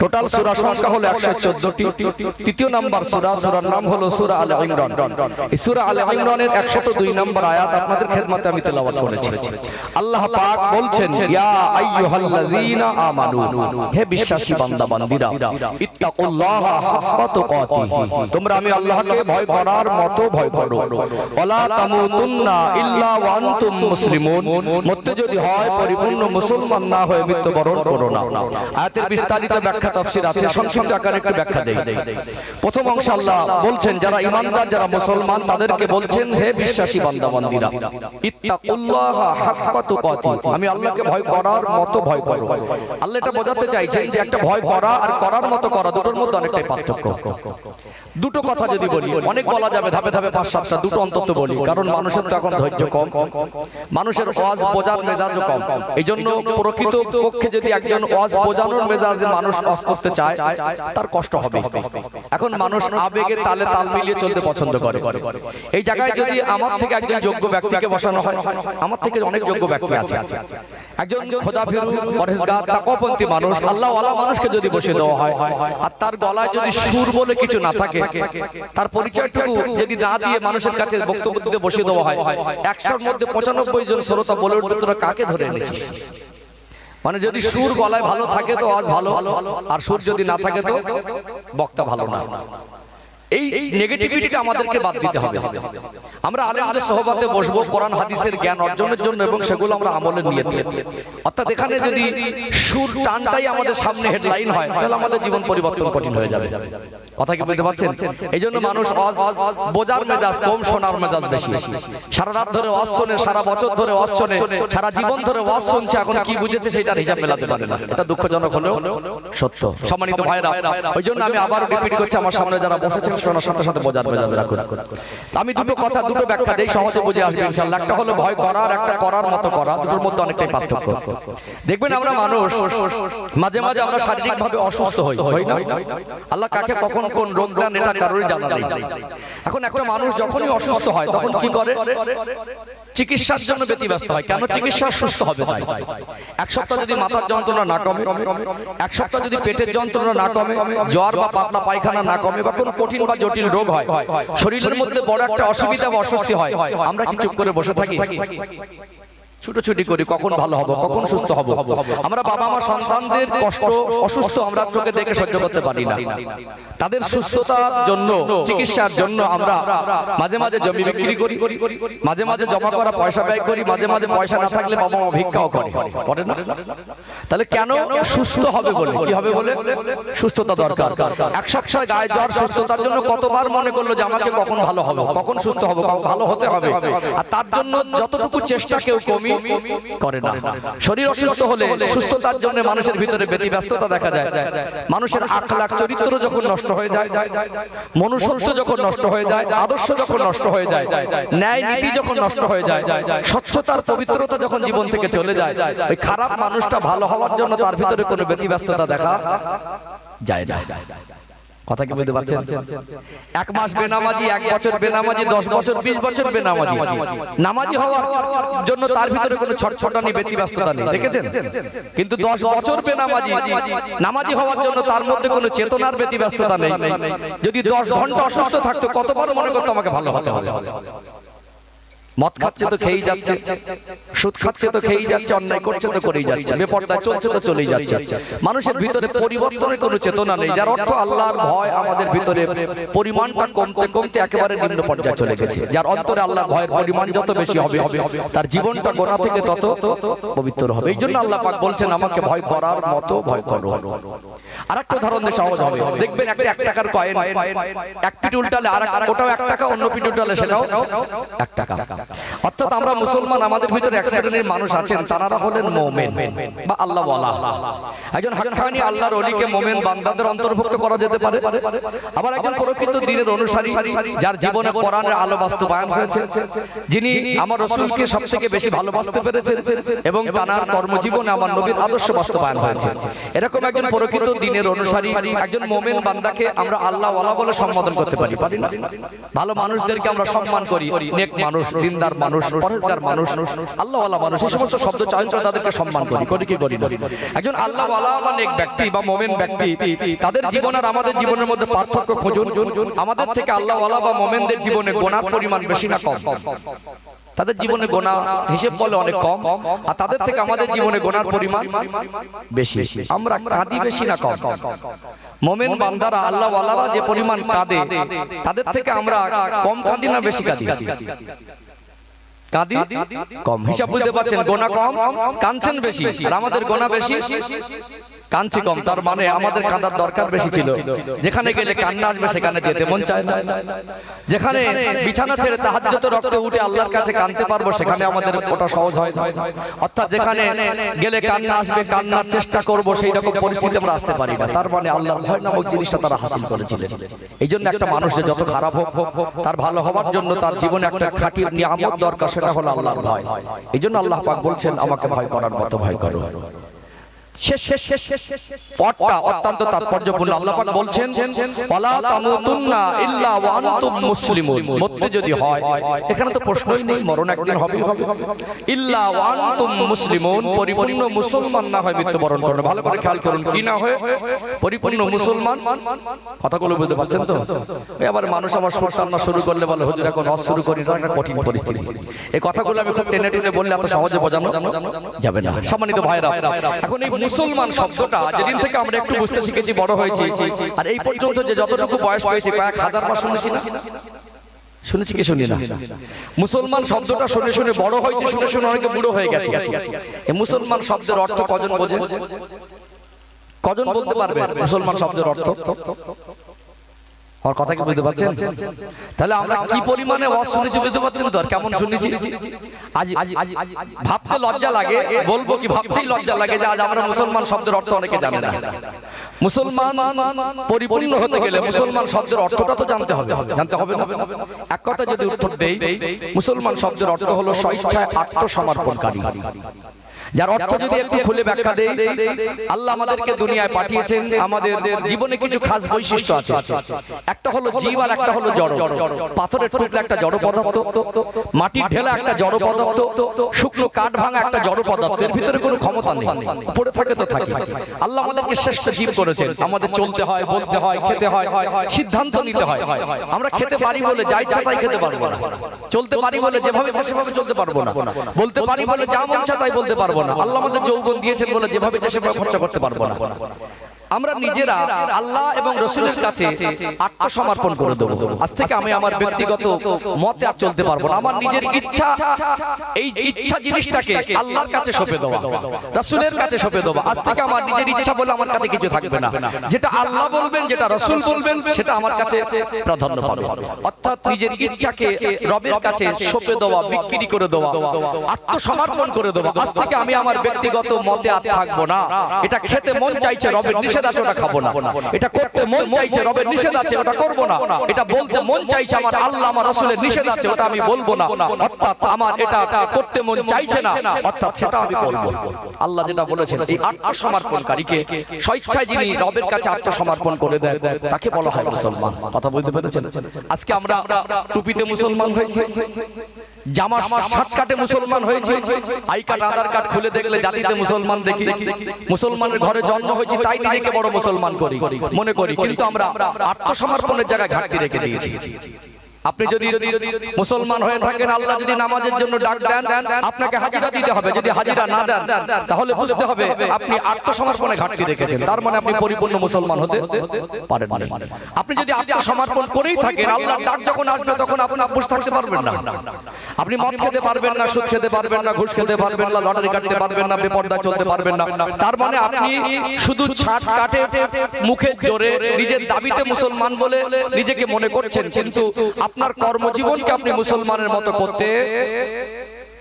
Total সূরা সংখ্যা হলো 114টি। তৃতীয় নাম্বার সূরা, সূরার নাম হলো সূরা আলে ইমরান। এই সূরা আলে ইমরানের 102 নম্বর আয়াত আপনাদের খেদমতে আমি তেলাওয়াত করেছি। আল্লাহ পাক বলছেন, ইয়া আইয়ুহাল্লাযীনা আমানু, হে বিশ্বাসী বান্দা বান্দীরা, ইত্তাকুল্লাহা হাক্কা তুকাতিহি, তোমরা আমি আল্লাহকে ভয় করার মতো ভয় করো। ওয়ালা তামুতুন্না ইল্লা ওয়া আনতুম মুসলিমুন, মরতে যদি হয় পরিপূর্ণ মুসলমান না হয়ে মৃত্যুবরণ করো না। আয়াতের বিস্তারিত ব্যাখ্যা তাফসীর আছে, সংক্ষিপ্ত আকারে একটু ব্যাখ্যা দেই। প্রথম অংশ আল্লাহ বলছেন যারা ঈমানদার, যারা মুসলমান, তাদেরকে বলছেন হে বিশ্বাসী বান্দা বান্দীরা, ইত্তাকুল্লাহা হাক্কা তুকাতিহি, আমি আল্লাহকে ভয় করার মতো ভয় করো। আল্লাহ এটা বোঝাতে চাইছেন যে একটা ভয় করা আর করার মতো করা দুটোর মধ্যে অনেকটাই পার্থক্য। দুটো কথা যদি বলি, অনেক বলা যাবে, ধাপে ধাপে 5-7টা, দুটো অন্তত বলি, কারণ মানুষের তো এখন ধৈর্য কম, মানুষের ওয়াজ বোঝার মেজাজও কম। এই জন্য প্রকৃত পক্ষে যদি একজন ওয়াজ বোঝানোর মেজাজে মানুষ ওয়াজ করতে চায়, তার কষ্ট হবে। এখন মানুষ আবেগে তালে তাল মিলিয়ে চলতে পছন্দ করে। এই জায়গায় যদি আমার থেকে একজন যোগ্য ব্যক্তিকে বসানো হয়, আমার থেকে অনেক যোগ্য ব্যক্তি আছে, একজন খোদাভীরু পরহেজগার তাকওয়াপন্থী মানুষ, আল্লাহওয়ালা মানুষকে যদি বসিয়ে দেওয়া হয়, আর তার গলায় যদি সুর বলে কিছু না থাকে, তার পরিচয়টুকু যদি না দিয়ে মানুষের কাছে বক্তব্য দিতে বসিয়ে দেওয়া হয়, 100-র মধ্যে 95 জন শ্রোতা বলে উঠবে তোরা কাকে ধরে এনেছিস। মানে যদি সুর গলায় ভালো থাকে তো আজ ভালো, আর সুর যদি না থাকে তো বক্তা ভালো না। এই নেগেটিভিটিটা আমাদেরকে বাদ দিতে হবে। আমরা আলেমদের সোহবতে বসবো কোরআন হাদিসের জ্ঞান অর্জনের জন্য, এবং সেগুলো আমরা আমলে নিয়ে দিই। অর্থাৎ এখানে যদি সুর টানটাই আমাদের সামনে হেডলাইন হয়, তাহলে আমাদের জীবন পরিবর্তন কঠিন হয়ে যাবে। কথা কি বুঝতে পারছেন? এই জন্য মানুষ ওয়াজ বোঝার মেজাজ কম, শোনার মেজাজ বেশি। সারা রাত ধরে ওয়াজ শোনে, সারা বছর ধরে ওয়াজ শোনে, সারা জীবন ধরে ওয়াজ শুনছে, এখন কি বুঝেছে সেটার হিসাব মেলাতে পারে না। এটা দুঃখজনক হলেও সত্য। সম্মানিত ভাইরা, ওই জন্য আমি আবার রিপিট করছি, আমার সামনে যারা বসেছেন শোনার সাথে সাথে বোঝার মেজাজ রাখুন। আমি দুটো কথা, দুটো ব্যাখ্যা দেই, সহজে বুঝে আসবে ইনশাআল্লাহ। একটা হলো ভয় করার, একটা করার মতো করা, দুটোর মধ্যে অনেকটাই পার্থক্য। দেখবেন আমরা মানুষ মাঝে মাঝে আমরা শারীরিকভাবে অসুস্থ হই, হয় না? আল্লাহ কাকে কখন কোন রোগ দেন এটা কারোরই জানা নেই। এখন একটা মানুষ যখনই অসুস্থ হয় তখন কি করে? চিকিৎসার জন্য ব্যতিব্যস্ত হয়। কেন? চিকিৎসা সুস্থ হবে তাই। এক সপ্তাহ যদি মাথার যন্ত্রণা না কমে, এক সপ্তাহ যদি পেটের যন্ত্রণা না কমে, জ্বর বা পাতলা পায়খানা না কমে, বা কোনো কঠিন বা জটিল রোগ হয়, শরীরের মধ্যে বড় একটা অসুবিধা বা অস্বস্তি হয়, আমরা কি চুপ করে বসে থাকি? ছুটোছুটি করি কখন ভালো হবো, কখন সুস্থ হবো। আমরা বাবা মা সন্তানদের কষ্ট, অসুস্থ আমরা চোখে দেখে সহ্য করতে পারি না। তাদের সুস্থতার জন্য, চিকিৎসার জন্য আমরা মাঝে মাঝে জমি বিক্রি করি, মাঝে মাঝে জমা করা পয়সা ব্যয় করি, মাঝে মাঝে পয়সা না থাকলে বাবা মা ভিক্ষাও করে না? তাহলে কেন? সুস্থ হবে বলে। কি হবে বলে? সুস্থতা দরকার। এক সপ্তাহ গায়ে জ্বর, সুস্থতার জন্য কতবার মনে করলো যে আমাকে কখন ভালো হবে, কখন সুস্থ হবে, কখন ভালো হতে হবে, আর তার জন্য যতটুকু চেষ্টা কেউ কমি করে না। শরীর অসুস্থ হলে সুস্থতার জন্য মানুষের ভিতরে ব্যতিব্যস্ততা দেখা যায়। মানুষের আখলাক, চরিত্র যখন নষ্ট হয়ে যায়, মনুষ্যত্ব যখন নষ্ট হয়ে যায়, আদর্শ যখন নষ্ট হয়ে যায়, ন্যায় নীতি যখন নষ্ট হয়ে যায়, স্বচ্ছতার পবিত্রতা যখন জীবন থেকে চলে যায়, ওই খারাপ মানুষটা ভালো হওয়ার জন্য তার ভিতরে কোনো ব্যতিব্যস্ততা দেখা যায় না। কথা কি বুঝতে পারছেন? 1 মাস বেনামাজি, 1 বছর বেনামাজি, 10 বছর, 20 বছর বেনামাজি, নামাজি হওয়ার জন্য তার ভিতরে কোনো ছটছটানি ব্যতিব্যস্ততা নেই, দেখেছেন? কিন্তু 10 বছর বেনামাজি, নামাজি হওয়ার জন্য তার মধ্যে কোনো চেতনার ব্যতিব্যস্ততা নেই। যদি 10 ঘন্টা অসুস্থ থাকতো, কতবার মনে করতো আমাকে ভালো হতে হবে। মদ খাচ্ছে তো খেয়েই যাচ্ছে, সুদ খাচ্ছে তো খেয়েই যাচ্ছে, অন্যায় করছে তো করেই যাচ্ছে, বেপরদা চলছে তো চলেই যাচ্ছে। মানুষের ভিতরে পরিবর্তনের কোনো চেতনা নেই, যার অর্থ আল্লাহর ভয় আমাদের ভিতরে পরিমাণটা কমতে কমতে একেবারে নিম্ন পর্যায়ে চলে গেছে। যার অন্তরে আল্লাহর ভয়ের পরিমাণ যত বেশি হবে, তার জীবনটা গোনা থেকে তত পবিত্র হবে। এই জন্য আল্লাহ পাক বলছেন আমাকে ভয় করার মতো ভয় করো। আরেকটা উদাহরণ দিয়ে সহজ হবে। দেখবেন একটা 1 টাকার কয়েন, এক পিঠ উল্টালে আর ওটাও 1 টাকা, অন্য পিঠ উল্টালে সেটাও 1 টাকা। অর্থাৎ আমরা মুসলমান, আমাদের ভিতরে এক শ্রেণীর মানুষ আছেন, তারা হলেন মুমিন বা আল্লাহওয়ালা। একজন হাক্কানি আল্লাহর ওলিকে মুমিন বান্দাদের অন্তর্ভুক্ত করা যেতে পারে। আবার একজন প্রকৃত দ্বীনের অনুসারী, যার জীবনে কোরআনের আলো বাস্তবায়ন হয়েছে, যিনি আমার রাসূলকে সবথেকে বেশি ভালোবাসতে পেরেছেন এবং তার কর্মজীবনে আমার নবীর আদর্শ বাস্তবায়ন হয়েছে, এরকম একজন প্রকৃত দ্বীনের অনুসারী, একজন মুমিন বান্দাকে আমরা আল্লাহওয়ালা বলে সম্বোধন করতে পারি না? ভালো মানুষদেরকে আমরা সম্মান করি, নেক মানুষ, দিনদার মানুষ, পরহেজগার মানুষ, আল্লাহওয়ালা মানুষ, এই সমস্ত শব্দ চয়ন করে তাদেরকে সম্মান করি, করি কি করি না? একজন আল্লাহওয়ালা বা নেক ব্যক্তি বা মুমিন ব্যক্তি, তাদের জীবন আর আমাদের জীবনের মধ্যে পার্থক্য খুঁজুন। আমাদের থেকে আল্লাহওয়ালা বা মুমিনদের জীবনে গুনাহর পরিমাণ বেশি না কম? তাদের জীবনে গোনা হিসেব বলে অনেক কম, আর তাদের থেকে আমাদের জীবনে গোনার পরিমাণ বেশি। আমরা কাঁদি বেশি না কম? মুমিন বান্দারা আল্লাহওয়ালারা যে পরিমাণ কাঁদে, তাদের থেকে আমরা কম কাঁদি না বেশি কাঁদি? কাঁদি কম। হিসাব বুঝতে পারছেন? গোনা কম, কাঁদছেন বেশি, আর আমাদের গোনা বেশি, কাঁদছি কম। তার মানে আমাদের কাঁদার দরকার বেশি ছিল। যেখানে গেলে কান্না আসবে সেখানে যেতে মন চায় না। যেখানে বিছানা ছেড়ে তাহাজ্জুদের রক্তে উঠে আল্লাহর কাছে কাঁদতে পারবো, সেখানে আমাদের ওটা সহজ হয়। অর্থাৎ যেখানে গেলে কান্না আসবে, কান্নার চেষ্টা করব, সেই রকম পরিস্থিতি আমরা আসতে পারি না। তার মানে আল্লাহর ভয় নামক জিনিসটা তারা হাসিল করেছিলেন। এই জন্য একটা মানুষের যত খারাপ হোক, তার ভালো হওয়ার জন্য তার জীবনে একটা খাঁটি নিয়ামত দরকার, সেটা হলো আল্লাহর ভয়। এই জন্য আল্লাহ পাক বলছেন, আমাকে ভয় করার মতো ভয় করো। পথটা অত্যন্ত তাৎপর্যপূর্ণ। আল্লাহ পাক বলছেন, ওয়ালা তামুতুন্না ইল্লা ওয়া আনতুম মুসলিমুন। মরতে যদি হয়, এখানে তো প্রশ্নই নেই, মরণ একদিন হবেই হবে। ইল্লা ওয়া আনতুম মুসলিমুন, পরিপূর্ণ মুসলমান না হয় মৃত্যুবরণ করবে। ভালো করে খেয়াল করুন, কি না হয়? পরিপূর্ণ মুসলমান। কথাগুলো বুঝতে পারছেন তো? এবার মানুষ আবার সুরসান্না শুরু করলে বলে, হুজুর এখন ওয়াজ শুরু করি, এটা একটা কঠিন পরিস্থিতি। এই কথাগুলো আমি খুব টেনে টেনে বললে এত সহজে বোঝানো যাবে না। সম্মানিত ভাইরা, এখন এই মুসলমান শব্দটা যেদিন থেকে আমরা একটু বুঝতে শিখেছি, বড় হয়েছি, আর এই পর্যন্ত যে যতটুকু বয়স হয়েছে, কয়েক হাজার বার শুনেছি না? শুনেছি কি শুনি না? মুসলমান শব্দটা শুনে শুনে বড় হয়েছে, শুনে শুনে অনেকে বুড়ো হয়ে গেছে। এই মুসলমান শব্দের অর্থ কজন বোঝে? কজন বলতে পারবে মুসলমান শব্দের অর্থ? আমার কথা কি বুঝতে পারছেন? তাহলে আমরা কি পরিমাণে ওয়াজ শুনেছি বুঝতে পারছেন তো? আর কেমন শুনেছি? আজ ভাবতে লজ্জা লাগে, বলবো কি, ভাবতেই লজ্জা লাগে যে আজ আমরা মুসলমান শব্দের অর্থ অনেকে জানে না। মুসলমান পরিপূর্ণ হতে গেলে মুসলমান শব্দের অর্থটা তো জানতে হবে, জানতে হবে না? এক কথা যদি উত্তর দেই, মুসলমান শব্দের অর্থ হলো স্বেচ্ছায় আত্মসমর্পণকারী। যার অর্থ যদি একটু খুলে ব্যাখ্যা দেই, আল্লাহ আমাদেরকে দুনিয়ায় পাঠিয়েছেন, আমাদের জীবনে কিছু খাস বৈশিষ্ট্য আছে। একটা হলো জীব, আর একটা হলো জড়। পাথরের টুকরা একটা জড় পদার্থ, মাটির ঢেলা একটা জড় পদার্থ, শুকনো কাঠ ভাঙা একটা জড় পদার্থ। এর ভিতরে কোনো ক্ষমতা নেই, পড়ে থাকে তো থাকে। আল্লাহ আমাদেরকে শ্রেষ্ঠ জীব করেছেন। আমাদের চলতে হয়, বলতে হয়, খেতে হয়, সিদ্ধান্ত নিতে হয়। আমরা খেতে পারি বলে যা ইচ্ছা তাই খেতে পারবো না, চলতে পারি বলে যেভাবে সেভাবে চলতে পারবো না, বলতে পারি বলে যা মন চায় তাই বলতে পারবো না। আল্লাহ আমাদের যৌবন দিয়েছেন বলে যেভাবে সেভাবে খরচা করতে পারবো না। আমরা নিজেরা আল্লাহ এবং রাসূলের কাছে আত্মসমর্পণ করে দেব। আজ থেকে আমি আমার ব্যক্তিগত মতে আর চলতে পারবো না। আমার নিজের ইচ্ছা, এই ইচ্ছা জিনিসটাকে আল্লাহর কাছে সঁপে দেওয়া, রাসূলের কাছে সঁপে দেওয়া। আজ থেকে আমার নিজের ইচ্ছা বলে আমার কাছে কিছু থাকবে না। যেটা আল্লাহ বলবেন, যেটা রাসূল বলবেন, সেটা আমার কাছে প্রাধান্য পাবে। অর্থাৎ নিজের ইচ্ছাকে রবের কাছে সঁপে দেওয়া, বিক্রি করে দেওয়া, আত্মসমর্পণ করে দেওয়া। আজ থেকে আমি আমার ব্যক্তিগত মতে আর থাকবো না। এটা খেতে মন চাইছে, রবের নিষেধ আছে, ওটা খাবো না। এটা করতে মন চাইছে, রবের নিষেধ আছে, ওটা করবো না। এটা বলতে মন চাইছে, আমার আল্লাহ আমার রাসূলের নিষেধ আছে, ওটা আমি বলবো না। অর্থাৎ আমার এটা করতে মন চাইছে না, অর্থাৎ সেটা আমি বলবো। আল্লাহ যেটা বলেছেন, এই আত্মসমর্পণকারীকে, স্বেচ্ছায় যিনি রবের কাছে আত্মসমর্পণ করে দেন, তাকে বলা হয় মুসলমান। কথা বলতে পেরেছেন? আজকে আমরা টুপিতে মুসলমান হয়েছে, জামা শার্ট কাটে মুসলমান হয়েছে, আই কার্ড আধার কার্ড খুলে দেখলে জাতিতে মুসলমান দেখি, মুসলমানের ঘরে জন্ম হয়েছে তাই নিজেকে বড় মুসলমান করি মনে করি। কিন্তু আমরা আত্মসমর্পণের জায়গায় ঘাটতি রেখে দিয়েছি। আপনি যদি মুসলমান হয়ে থাকেন, আল্লাহ যদি নামাজের জন্য ডাক দেন, আপনাকে হাজিরা দিতে হবে। যদি হাজিরা না দেন, তাহলে বুঝতে হবে আপনি আত্মসমর্পণে ঘাটতি রেখেছেন। তার মানে আপনি পরিপূর্ণ মুসলমান হতে পারেন না। আপনি যদি আত্মসমর্পণ করেই থাকেন, আল্লাহর ডাক যখন আসবে তখন আপনি বসে থাকতে পারবেন না। আপনি মদ খেতে পারবেন না, সুদ খেতে পারবেন না, ঘুষ খেতে পারবেন না, লটারি কাটতে পারবেন না, বেপরদা চলতে পারবেন না। তার মানে আপনি শুধু ছাট কাটে মুখের জোরে নিজের দাবিতে মুসলমান বলে নিজেকে মনে করছেন, কিন্তু আপনার কর্মজীবনকে আপনি মুসলমানের মতো করতে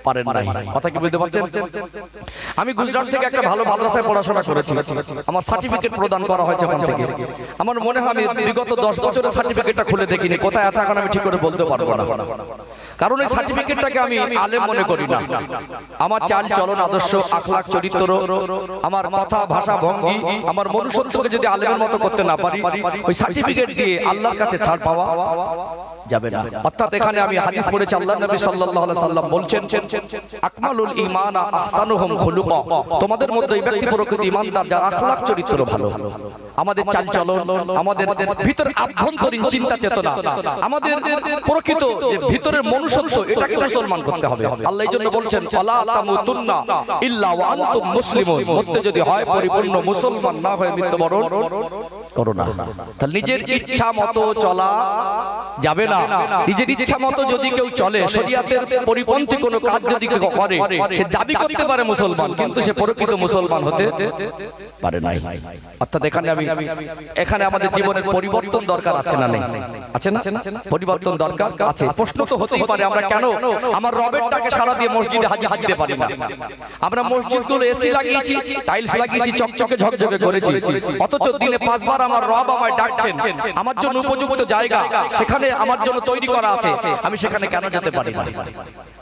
পারেন না। কথা কি বুঝতে পারছেন? আমি গুজরাট থেকে একটা ভালো মাদ্রাসায় পড়াশোনা করেছি, আমার সার্টিফিকেট প্রদান করা হয়েছে ওখান থেকে। আমার মনে হয় আমি বিগত 10 বছরের সার্টিফিকেটটা খুলে দেখিনি, কোথায় আছে এখন আমি ঠিক করে বলতে পারবো না। কারণ এই সার্টিফিকেটটাকে আমি আলেম মনে করি না। আমার চাল চলন, আদর্শ, আখলাক, চরিত্র, আমার কথা, ভাষা, ভঙ্গি, আমার মনুষ্যত্বকে যদি আলেমের মতো করতে না পারি, ওই সার্টিফিকেট দিয়ে আল্লাহর কাছে ছাড় পাওয়া যাবে না। অর্থাৎ এখানে আমি হাদিস পড়েছি, আল্লাহর নবী সাল্লাল্লাহু আলাইহি সাল্লাম বলছেন, আকমালুল ঈমান আহসানুহুম খুলুকা, তোমাদের মধ্যে এই ব্যক্তি প্রকৃত ঈমানদার যার আখলাক চরিত্র ভালো। আমাদের চালচলন, আমাদের ভিতরের আভ্যন্তরীণ চিন্তা চেতনা, আমাদের প্রকৃত যে ভিতরের মনুষ্যত্ব, এটাকে মুসলমান করতে হবে। আল্লাহ এই জন্য বলছেন, ফালা তামুতুন্না ইল্লা ওয়া আনতুম মুসলিমুন, মরতে যদি হয় পরিপূর্ণ মুসলমান না হয়ে মৃত্যুবরণ করো না। তাহলে নিজের ইচ্ছা মতো চলা যাবে না। নিজের ইচ্ছা মতো যদি কেউ চলে, শরীয়তের পরিপন্থী কোনো কাজ যদি কেউ করে, সে দাবি করতে পারে মুসলমান, কিন্তু সে প্রকৃত মুসলমান হতে পারে না। অর্থাৎ এখানে আমাদের জীবনের পরিবর্তন দরকার আছে না নেই? আছে না? পরিবর্তন দরকার আছে। প্রশ্ন তো হতেই পারে, আমরা কেন আমার রবেরটাকে সারা দিয়ে মসজিদে হাজির দিতে পারি না? আমরা মসজিদগুলো এসি লাগিয়েছি, টাইলস লাগিয়েছি, চকচকে ঝকঝকে করেছি, অথচ দিনে 5 বার আমার রব আমায় ডাকছেন, আমার জন্য উপযুক্ত জায়গা সেখানে আমার জন্য তৈরি করা আছে, আমি সেখানে কেন যেতে পারি না?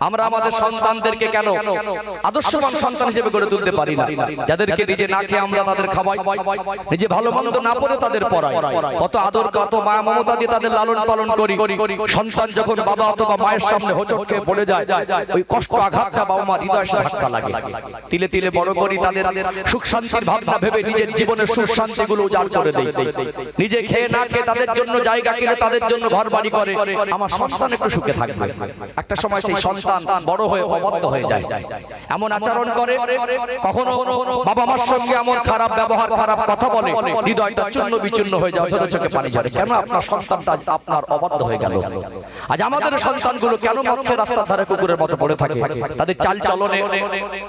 আমরা আমাদের সন্তানদেরকে কেন আদর্শবান সন্তান হিসেবে গড়ে তুলতে পারি না? যাদেরকে নিজে না খেয়ে আমরা তাদের খাওয়াই, নিজে ভালো মন্দ না পড়ে তাদের পড়াই, কত আদর কত মায়া মমতা দিয়ে তাদের লালন পালন করি। সন্তান যখন বাবা অথবা মায়ের সামনে হোঁচট খেয়ে পড়ে যায়, ওই কষ্ট আঘাতটা বাবা মা হৃদয়ে ধাক্কা লাগে। তিলে তিলে বড় করি, তাদের সুখ শান্তির ভাবনা ভেবে নিজের জীবনের সুখ শান্তিগুলো উজাড় করে দেয়। নিজে খেয়ে না খেয়ে তাদের জন্য জায়গা কিনে তাদের জন্য ঘর বাড়ি করে, আমার সন্তান একটু সুখে থাকবে। একটা সময় সেই সন্তান বড় হয়ে অবদ্ধ হয়ে যায়, এমন আচরণ করে, কখনো বাবা মার সঙ্গে এমন খারাপ ব্যবহার, খারাপ কথা বলে, হৃদয়টা চূর্ণ বিচূর্ণ হয়ে যায়, ঝরে চোখে পানি ঝরে। কেন আপনার সন্তানটা আপনার অবাধ্য হয়ে গেল? আজ আমাদের সন্তানগুলো কেন মধ্যে রাস্তার ধারে কুকুরের মতো পড়ে থাকে? তাদের চাল চলনে,